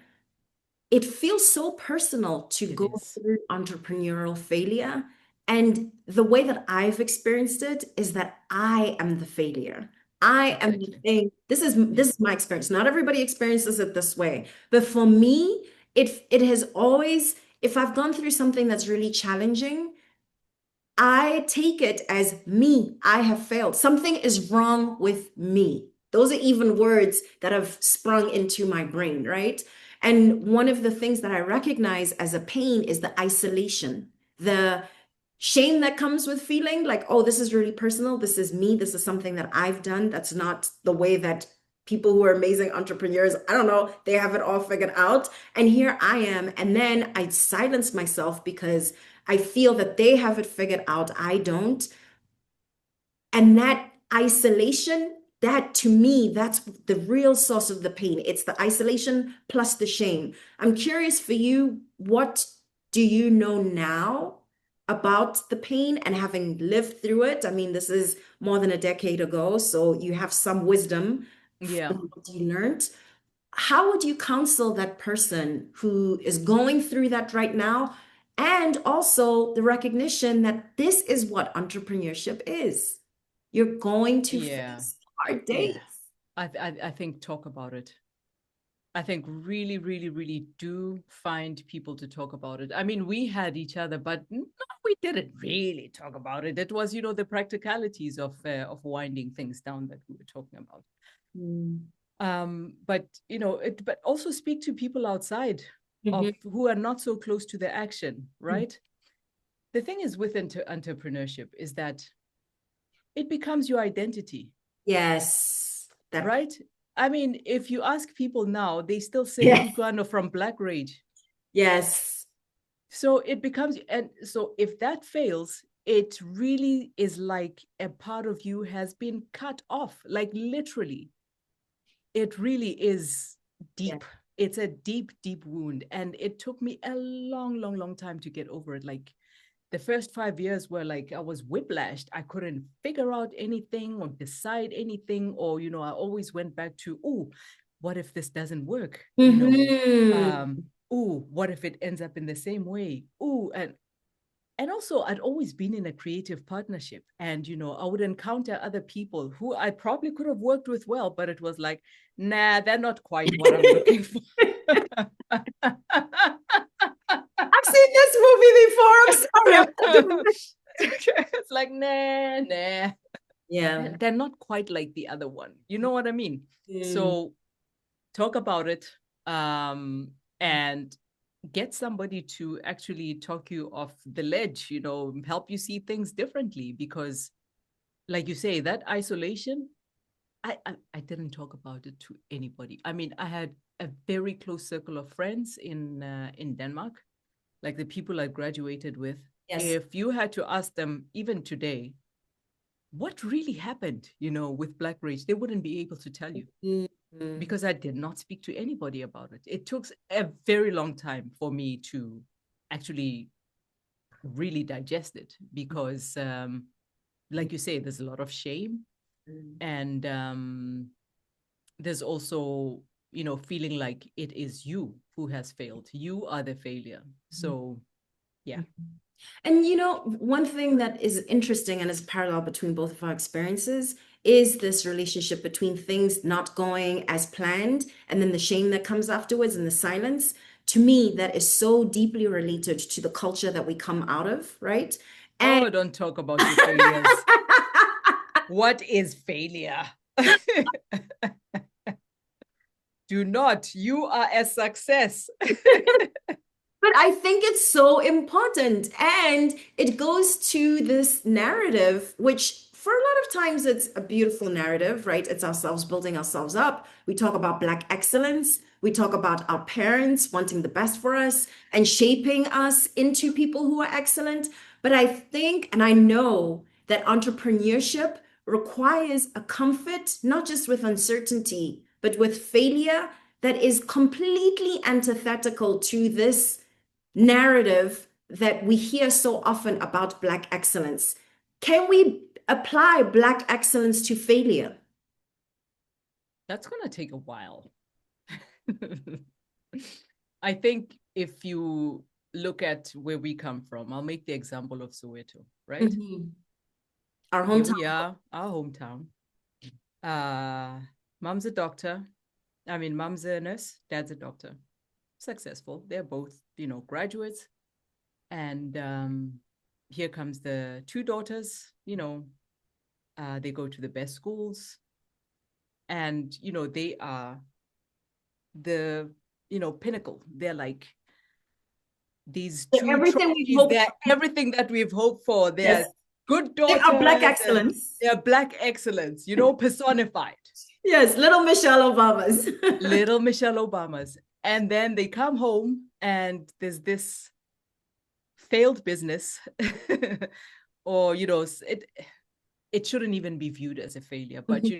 it feels so personal to It go is. through entrepreneurial failure. And the way that I've experienced it is that I am the failure. I am the Exactly. thing. Yeah, This is my experience. Not everybody experiences it this way. But for me, it has always, if I've gone through something that's really challenging, I take it as me. I have failed. Something is wrong with me. Those are even words that have sprung into my brain, right? And one of the things that I recognize as a pain is the isolation, the shame that comes with feeling like, oh, this is really personal. This is me. This is something that I've done. That's not the way that people who are amazing entrepreneurs, I don't know, they have it all figured out. And here I am. And then I silence myself because I feel that they have it figured out. I don't. And that isolation, that to me, that's the real source of the pain. It's the isolation plus the shame. I'm curious for you, what do you know now about the pain and having lived through it? I mean, this is more than a decade ago, so you have some wisdom yeah. from what you learned. how would you counsel that person who is going through that right now? And also the recognition that this is what entrepreneurship is. You're going to Yeah. face hard days. Yeah. I think talk about it. I think really, really, really do find people to talk about it. I mean, we had each other, but no, we didn't really talk about it. It was, the practicalities of winding things down that we were talking about. But but also speak to people outside of who are not so close to the action, right? The thing is with entrepreneurship is that it becomes your identity. Yes. Right? I mean, if you ask people now, they still say Kutloano from Black Rage. Yes. So it becomes, and so if that fails, it really is like a part of you has been cut off, like literally. It really is deep. Yeah. It's a deep, deep wound. And it took me a long, long, long time to get over it. Like the first 5 years were like I was whiplashed. I couldn't figure out anything or decide anything. Or, I always went back to, oh, what if this doesn't work? What if it ends up in the same way? And also I'd always been in a creative partnership, and, I would encounter other people who I probably could have worked with well, but it was like, nah, they're not quite what I'm looking for. I've seen this movie before. I'm sorry. It's like, nah. Yeah. They're not quite like the other one. You know what I mean? So talk about it, and get somebody to actually talk you off the ledge, help you see things differently. Because like you say, that isolation, I didn't talk about it to anybody. I mean, I had a very close circle of friends in Denmark, like the people I graduated with. Yes. If you had to ask them even today, what really happened, with Black Rage, they wouldn't be able to tell you. Because I did not speak to anybody about it. It took a very long time for me to actually really digest it, because like you say, there's a lot of shame, and there's also, feeling like it is you who has failed. You are the failure. So yeah. And one thing that is interesting and is parallel between both of our experiences is this relationship between things not going as planned and then the shame that comes afterwards and the silence. To me, that is so deeply related to the culture that we come out of, right? And don't talk about your failures. What is failure? Do not. You are a success. But I think it's so important. And it goes to this narrative, which for a lot of times it's a beautiful narrative, right? It's ourselves building ourselves up. We talk about Black excellence. We talk about our parents wanting the best for us and shaping us into people who are excellent. But I think, and I know that entrepreneurship requires a comfort, not just with uncertainty, but with failure that is completely antithetical to this narrative that we hear so often about Black excellence. Can we apply Black excellence to failure? That's going to take a while. I think if you look at where we come from, I'll make the example of Soweto, right? Our hometown. Here we are, our hometown. Mom's a doctor. I mean, mom's a nurse, dad's a doctor. Successful. They're both, graduates. And here comes the two daughters, they go to the best schools. And, they are the, pinnacle. They're like these two everything everything that we've hoped for. They're good daughters. They are Black excellence. They're Black excellence, personified. Yes, little Michelle Obamas. Little Michelle Obamas. And then they come home and there's this failed business or, it shouldn't even be viewed as a failure, but, they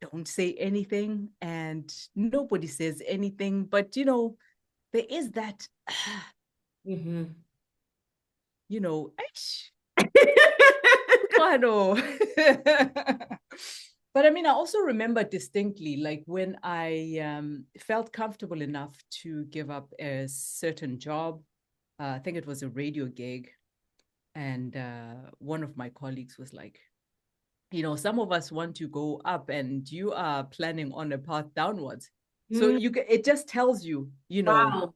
don't say anything and nobody says anything, but, there is that, I know. But I mean, I also remember distinctly, like when I felt comfortable enough to give up a certain job. I think it was a radio gig. And one of my colleagues was like, some of us want to go up and you are planning on a path downwards. So it just tells you, Wow.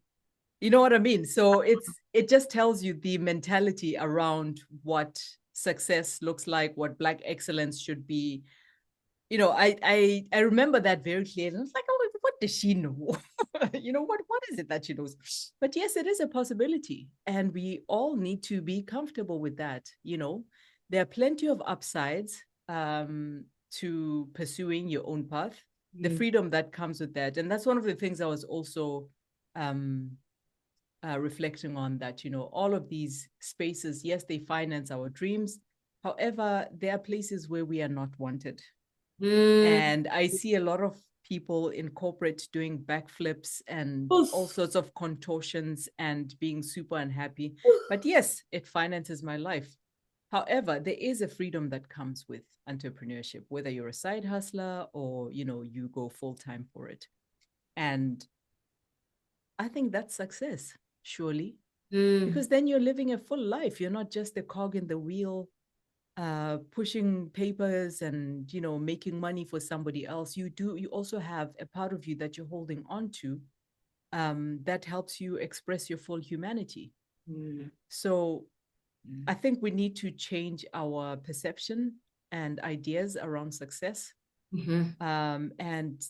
you know what I mean? So it just tells you the mentality around what success looks like, what Black excellence should be. I remember that very clearly. I was like, oh, what does she know? What is it that she knows? But yes, it is a possibility. And we all need to be comfortable with that. There are plenty of upsides to pursuing your own path, the freedom that comes with that. And that's one of the things I was also reflecting on, that, all of these spaces, yes, they finance our dreams. However, there are places where we are not wanted. And I see a lot of people in corporate doing backflips and all sorts of contortions and being super unhappy. But yes, it finances my life. However, there is a freedom that comes with entrepreneurship, whether you're a side hustler or, you go full time for it. And I think that's success, surely, because then you're living a full life. You're not just a cog in the wheel, pushing papers and making money for somebody else. You also have a part of you that you're holding on to, that helps you express your full humanity. So I think we need to change our perception and ideas around success, and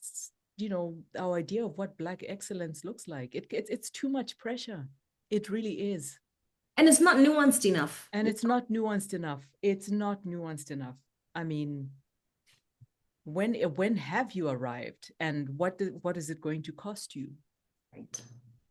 our idea of what Black excellence looks like. It's too much pressure. It really is. And it's not nuanced enough. It's not nuanced enough. I mean, when have you arrived, and what is it going to cost you?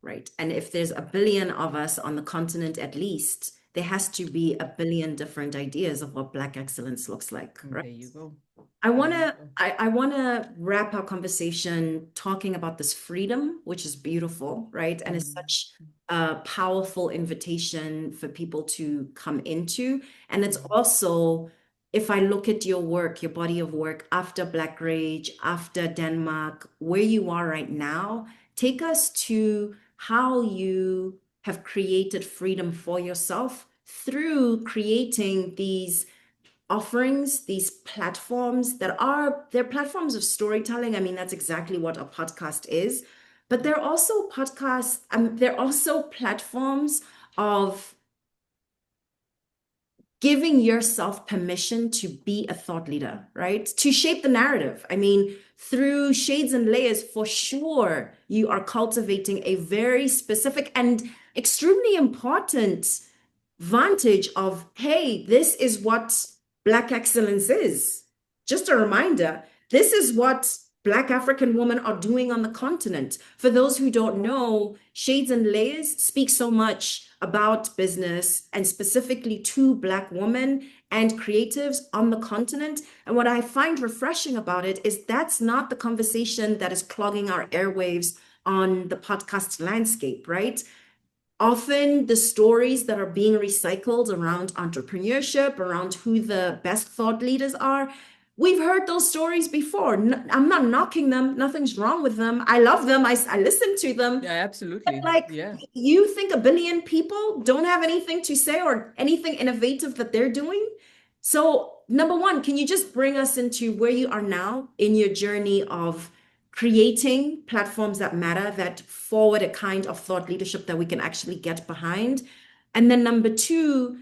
Right. And if there's a billion of us on the continent, at least, there has to be a billion different ideas of what Black excellence looks like. Right? There you go. I wanna wrap our conversation talking about this freedom, which is beautiful, right? And it's such a powerful invitation for people to come into. And it's also, if I look at your work, your body of work after Black Rage, after Denmark, where you are right now, take us to how you have created freedom for yourself through creating these offerings, these platforms they're platforms of storytelling. I mean, that's exactly what a podcast is. But they're also podcasts, they're also platforms of giving yourself permission to be a thought leader, right? To shape the narrative. I mean, through Shades and Layers, for sure, you are cultivating a very specific and extremely important vantage of, hey, this is what Black excellence is. Just a reminder, this is what Black African women are doing on the continent. For those who don't know, Shades and Layers speak so much about business and specifically to Black women and creatives on the continent. And what I find refreshing about it is that's not the conversation that is clogging our airwaves on the podcast landscape, right? Often the stories that are being recycled around entrepreneurship, around who the best thought leaders are, we've heard those stories before. I'm not knocking them. Nothing's wrong with them. I love them. I listen to them. Yeah, absolutely. But you think a billion people don't have anything to say or anything innovative that they're doing? So number one, can you just bring us into where you are now in your journey of creating platforms that matter, that forward a kind of thought leadership that we can actually get behind? And then number two,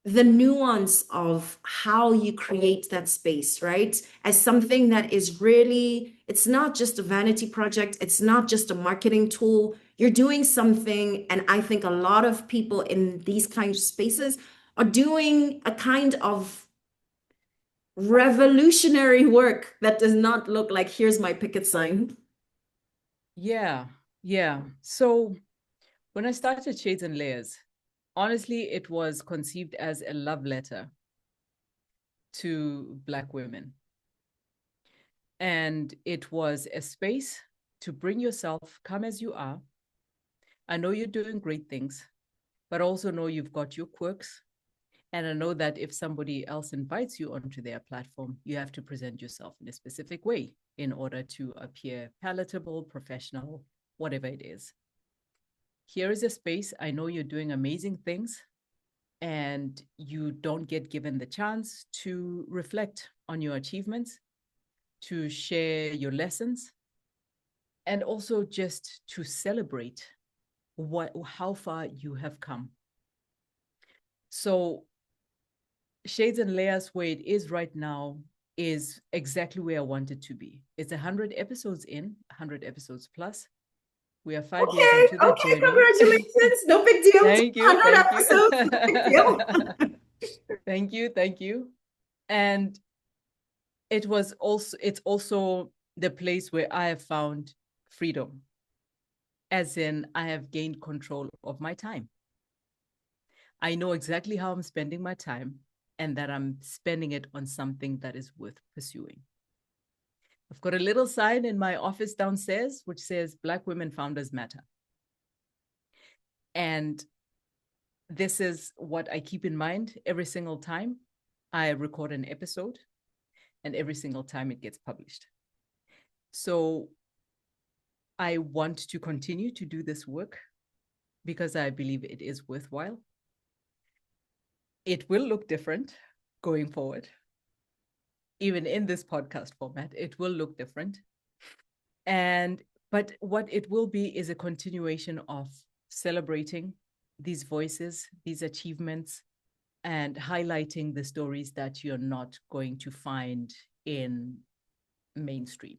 the nuance of how you create that space, right? As something that is really, it's not just a vanity project. It's not just a marketing tool. You're doing something. And I think a lot of people in these kinds of spaces are doing a kind of revolutionary work that does not look like, here's my picket sign. Yeah. So when I started Shades and Layers, honestly, it was conceived as a love letter to Black women. And it was a space to bring yourself, come as you are. I know you're doing great things, but also know you've got your quirks And I know that if somebody else invites you onto their platform, you have to present yourself in a specific way in order to appear palatable, professional, whatever it is. Here is a space. I know you're doing amazing things, and you don't get given the chance to reflect on your achievements, to share your lessons, and also just to celebrate how far you have come. So Shades and Layers, where it is right now, is exactly where I want it to be. It's 100 episodes in, 100 episodes plus. We are 5 years into the journey. Congratulations. No big deal. Thank you. 100 Thank episodes, you. no big deal. Thank you. Thank you. And it's also the place where I have found freedom, as in I have gained control of my time. I know exactly how I'm spending my time, and that I'm spending it on something that is worth pursuing. I've got a little sign in my office downstairs which says Black Women Founders Matter. And this is what I keep in mind every single time I record an episode, and every single time it gets published. So I want to continue to do this work because I believe it is worthwhile. It will look different going forward. Even in this podcast format, it will look different. But what it will be is a continuation of celebrating these voices, these achievements, and highlighting the stories that you're not going to find in mainstream.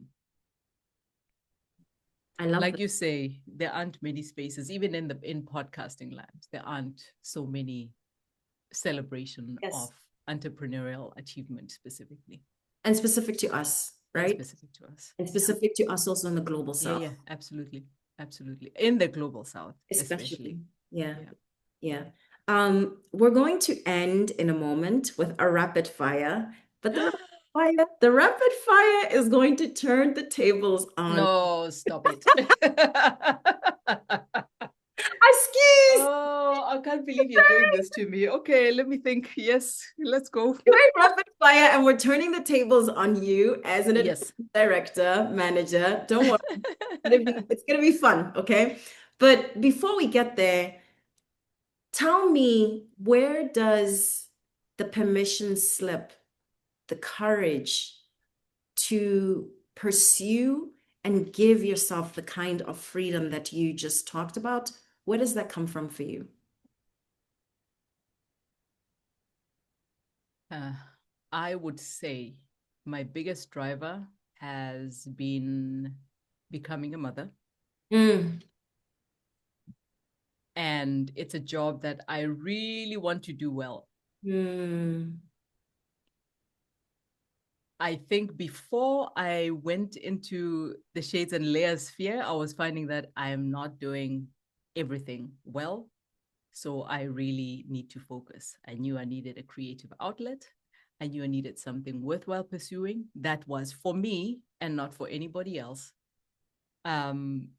I love like you say, there aren't many spaces, even in podcasting land, there aren't so many celebration of entrepreneurial achievement specifically. And specific to us, right? And specific to us. And specific to us also in the global south. Yeah, absolutely. Absolutely. In the global south, especially. Yeah. We're going to end in a moment with a rapid fire, but the rapid fire is going to turn the tables on. No, stop it. Excuse. Oh, I can't believe you're doing this to me. Okay, let me think. Yes, let's go. Rapid fire, and we're turning the tables on you as an director, manager. Don't worry. It's gonna be fun, okay? But before we get there, tell me, where does the permission slip, the courage to pursue and give yourself the kind of freedom that you just talked about, where does that come from for you? I would say my biggest driver has been becoming a mother. And it's a job that I really want to do well. I think before I went into the Shades and Layers sphere, I was finding that I am not doing everything well. So I really need to focus. I knew I needed a creative outlet. I knew I needed something worthwhile pursuing that was for me and not for anybody else. And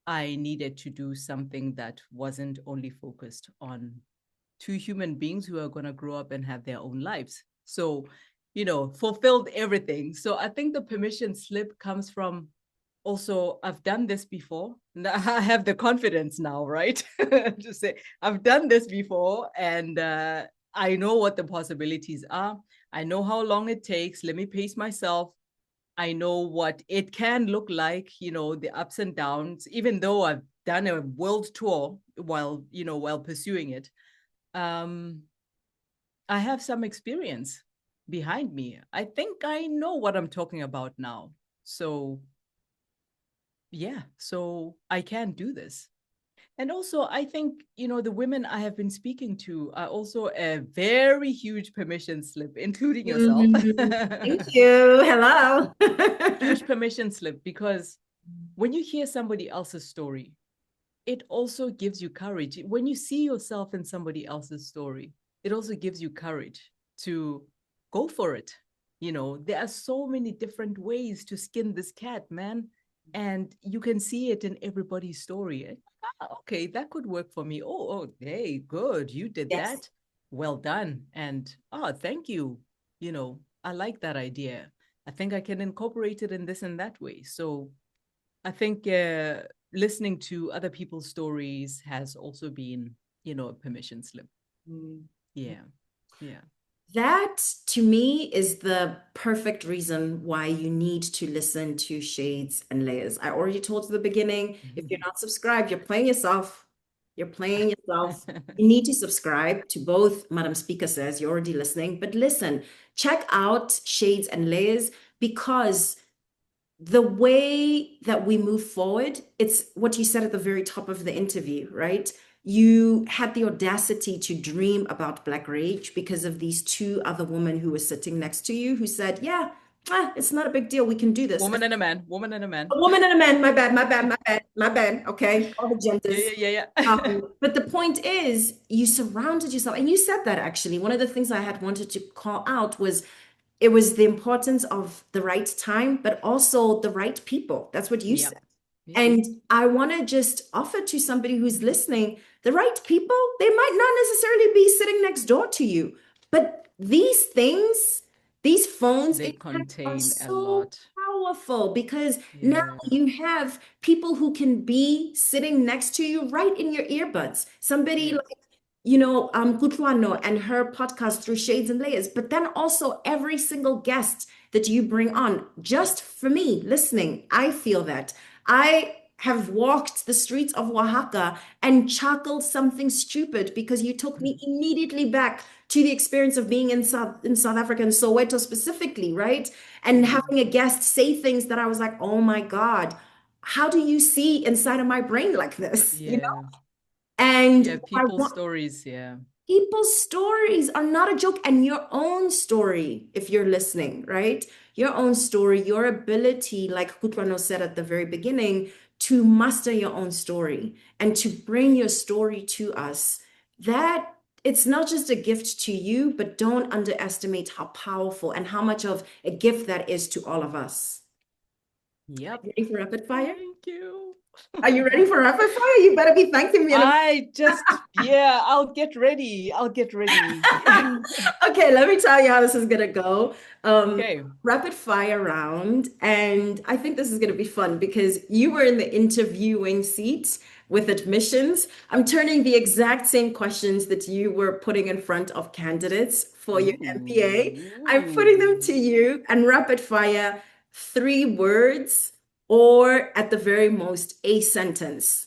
I needed to do something that wasn't only focused on two human beings who are going to grow up and have their own lives. So, fulfilled everything. So I think the permission slip comes from also, I've done this before. I have the confidence now, right? To say, I've done this before, and I know what the possibilities are. I know how long it takes. Let me pace myself. I know what it can look like, the ups and downs, even though I've done a world tour while pursuing it. I have some experience behind me. I think I know what I'm talking about now. So I can do this. And also, I think, the women I have been speaking to are also a very huge permission slip, including yourself. Thank you. Hello. Huge permission slip, because when you hear somebody else's story, it also gives you courage. When you see yourself in somebody else's story, it also gives you courage to go for it. There are so many different ways to skin this cat, man. And you can see it in everybody's story. okay, that could work for me. Oh, hey, good. You did that. Well done. And thank you. I like that idea. I think I can incorporate it in this and that way. So I think listening to other people's stories has also been, a permission slip. Yeah. Yeah. That to me is the perfect reason why you need to listen to Shades and Layers. I already told you at the beginning, if you're not subscribed, you're playing yourself. You're playing yourself. You need to subscribe to both Madam Speaker Says, you're already listening, but listen, check out Shades and Layers because the way that we move forward, it's what you said at the very top of the interview, right? You had the audacity to dream about Black Rage because of these two other women who were sitting next to you who said, yeah, it's not a big deal. We can do this. Woman and a man. Woman and a man. A woman and a man. My bad. Okay. All the genders. Yeah. But the point is, you surrounded yourself, and you said that actually. One of the things I had wanted to call out was it was the importance of the right time, but also the right people. That's what you said. Yep. And I want to just offer to somebody who's listening, the right people, they might not necessarily be sitting next door to you, but these things, these phones, they contain so a lot. Powerful because now you have people who can be sitting next to you right in your earbuds. Somebody like Kutloano and her podcast Through Shades and Layers, but then also every single guest that you bring on, just for me listening, I feel that I have walked the streets of Oaxaca and chuckled something stupid because you took me immediately back to the experience of being in South Africa, in Soweto specifically, right? And having a guest say things that I was like, oh my God, how do you see inside of my brain like this? And people's stories, people's stories are not a joke, and your own story, if you're listening, right? Your own story, your ability, like Kutloano said at the very beginning, to master your own story and to bring your story to us, that it's not just a gift to you, but don't underestimate how powerful and how much of a gift that is to all of us. Yep. Ready for rapid fire? Thank you. Are you ready for rapid fire? You better be thanking me. I'll get ready. Okay, let me tell you how this is gonna go. Okay. Rapid fire round, and I think this is gonna be fun because you were in the interviewing seat with admissions. I'm turning the exact same questions that you were putting in front of candidates for your MBA. I'm putting them to you, and rapid fire, 3 words, or at the very most, a sentence.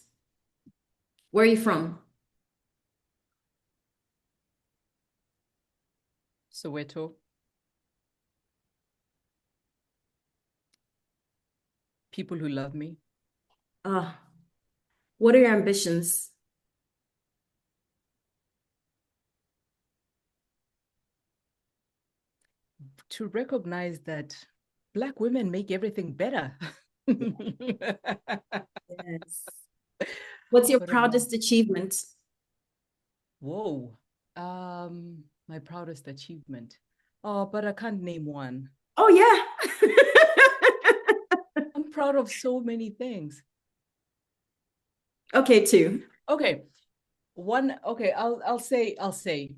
Where are you from? Soweto. People who love me. What are your ambitions? To recognize that Black women make everything better. Yes. What's your proudest achievement? Whoa. My proudest achievement. Oh, but I can't name one. Oh, yeah. I'm proud of so many things. Okay, 2. Okay. One, okay, I'll say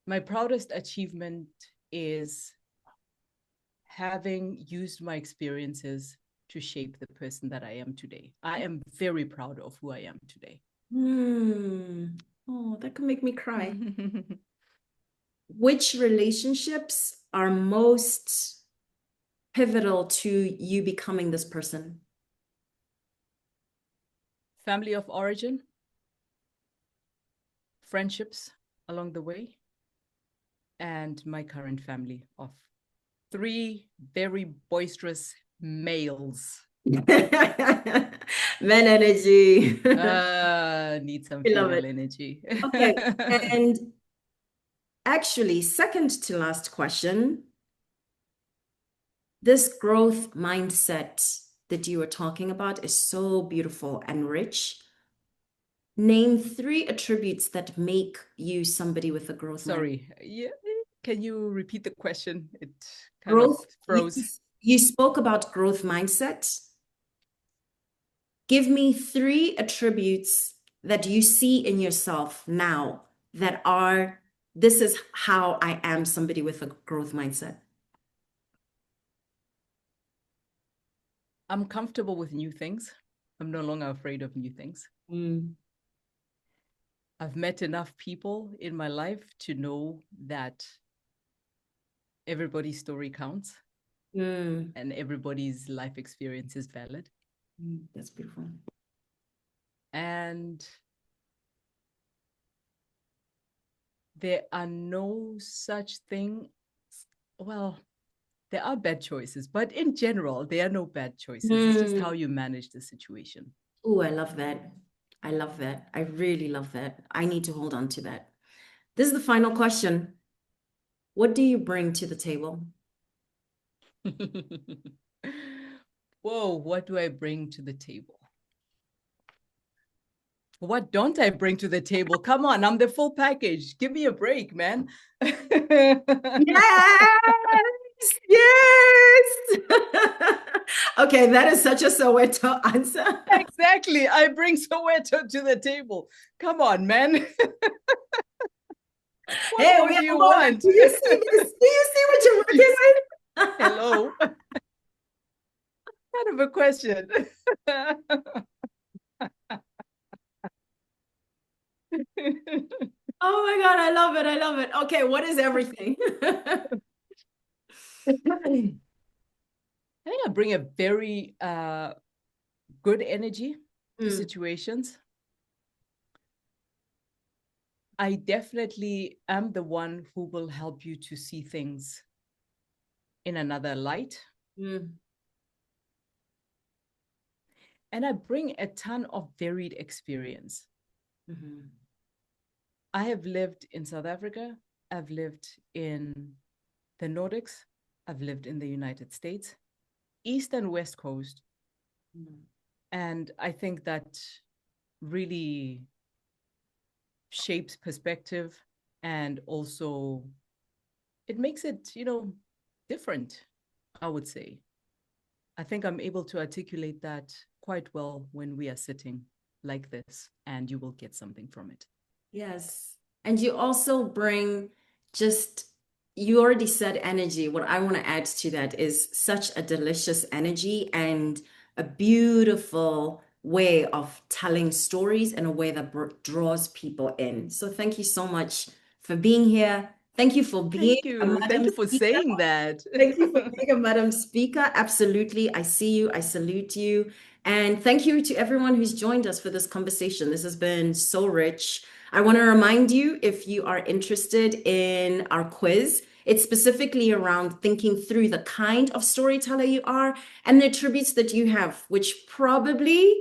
my proudest achievement is having used my experiences to shape the person that I am today. I am very proud of who I am today. Oh, that could make me cry. Which relationships are most pivotal to you becoming this person? Family of origin, friendships along the way, and my current family of 3 very boisterous males. Men energy. Need some female energy. Okay, and actually, second to last question. This growth mindset that you were talking about is so beautiful and rich. Name 3 attributes that make you somebody with a growth mindset. Sorry, can you repeat the question? It kind of froze. You spoke about growth mindset. Give me 3 attributes that you see in yourself now that are, this is how I am somebody with a growth mindset? I'm comfortable with new things. I'm no longer afraid of new things. I've met enough people in my life to know that everybody's story counts and everybody's life experience is valid. That's beautiful. And there are no such thing. Well, there are bad choices, but in general, there are no bad choices. It's just how you manage the situation. Oh, I love that. I love that. I really love that. I need to hold on to that. This is the final question. What do you bring to the table? Whoa, what do I bring to the table? What don't I bring to the table? Come on, I'm the full package. Give me a break, man. Yes, yes. Okay, that is such a Soweto answer. Exactly. I bring Soweto to the table. Come on, man. What more do you want? Do you see this? Do you see what you're working with? Hello. Kind of a question. Oh my God, I love it. I love it. Okay, what is everything? I think I bring a very good energy to situations. I definitely am the one who will help you to see things in another light. And I bring a ton of varied experience. I have lived in South Africa. I've lived in the Nordics. I've lived in the United States, East and West Coast. And I think that really shapes perspective, and also it makes it, different, I would say. I think I'm able to articulate that quite well when we are sitting like this, and you will get something from it. Yes. And you also bring you already said energy. What I want to add to that is such a delicious energy and a beautiful way of telling stories in a way that draws people in. So thank you so much for being here. Thank you for being a Madam Thank you for Speaker. saying that. Thank you for being a Madam Speaker. Absolutely. I see you. I salute you. And thank you to everyone who's joined us for this conversation. This has been so rich. I want to remind you, if you are interested in our quiz, it's specifically around thinking through the kind of storyteller you are and the attributes that you have, which probably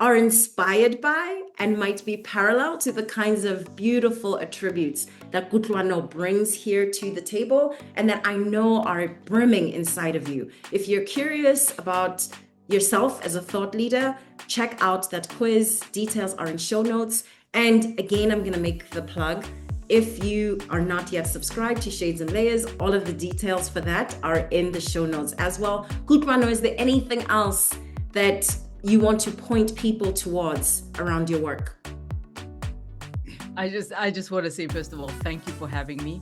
are inspired by and might be parallel to the kinds of beautiful attributes that Kutloano brings here to the table and that I know are brimming inside of you. If you're curious about yourself as a thought leader, check out that quiz. Details are in show notes. And again, I'm going to make the plug. If you are not yet subscribed to Shades and Layers, all of the details for that are in the show notes as well. Kutloano, is there anything else that you want to point people towards around your work? I just want to say, first of all, thank you for having me.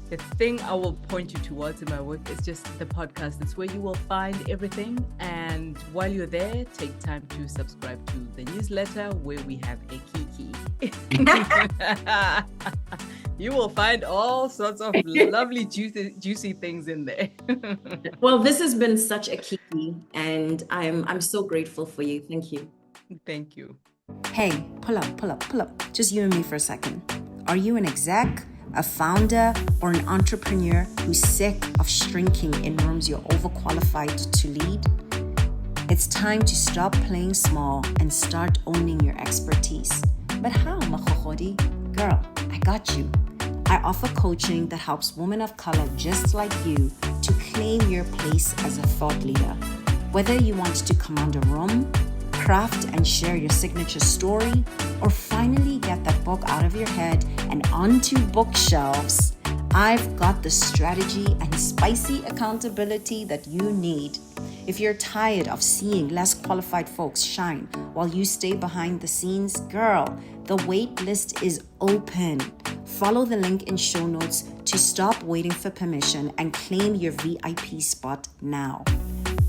The thing I will point you towards in my work is just the podcast. It's where you will find everything. And while you're there, take time to subscribe to the newsletter where we have a kiki. You will find all sorts of lovely, juicy things in there. Well, this has been such a kiki, and I'm so grateful for you. Thank you. Thank you. Hey, pull up. Just you and me for a second. Are you an exec, a founder, or an entrepreneur who's sick of shrinking in rooms you're overqualified to lead? It's time to stop playing small and start owning your expertise. But how, Machochodi? Girl, I got you. I offer coaching that helps women of color just like you to claim your place as a thought leader. Whether you want to command a room, craft and share your signature story, or finally get that book out of your head and onto bookshelves, I've got the strategy and spicy accountability that you need. If you're tired of seeing less qualified folks shine while you stay behind the scenes, girl, the wait list is open. Follow the link in show notes to stop waiting for permission and claim your VIP spot now.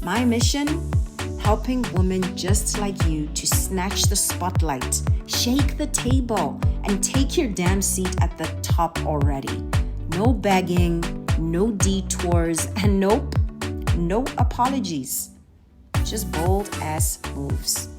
My mission? Helping women just like you to snatch the spotlight, shake the table, and take your damn seat at the top already. No begging, no detours, and nope, no apologies. Just bold ass moves.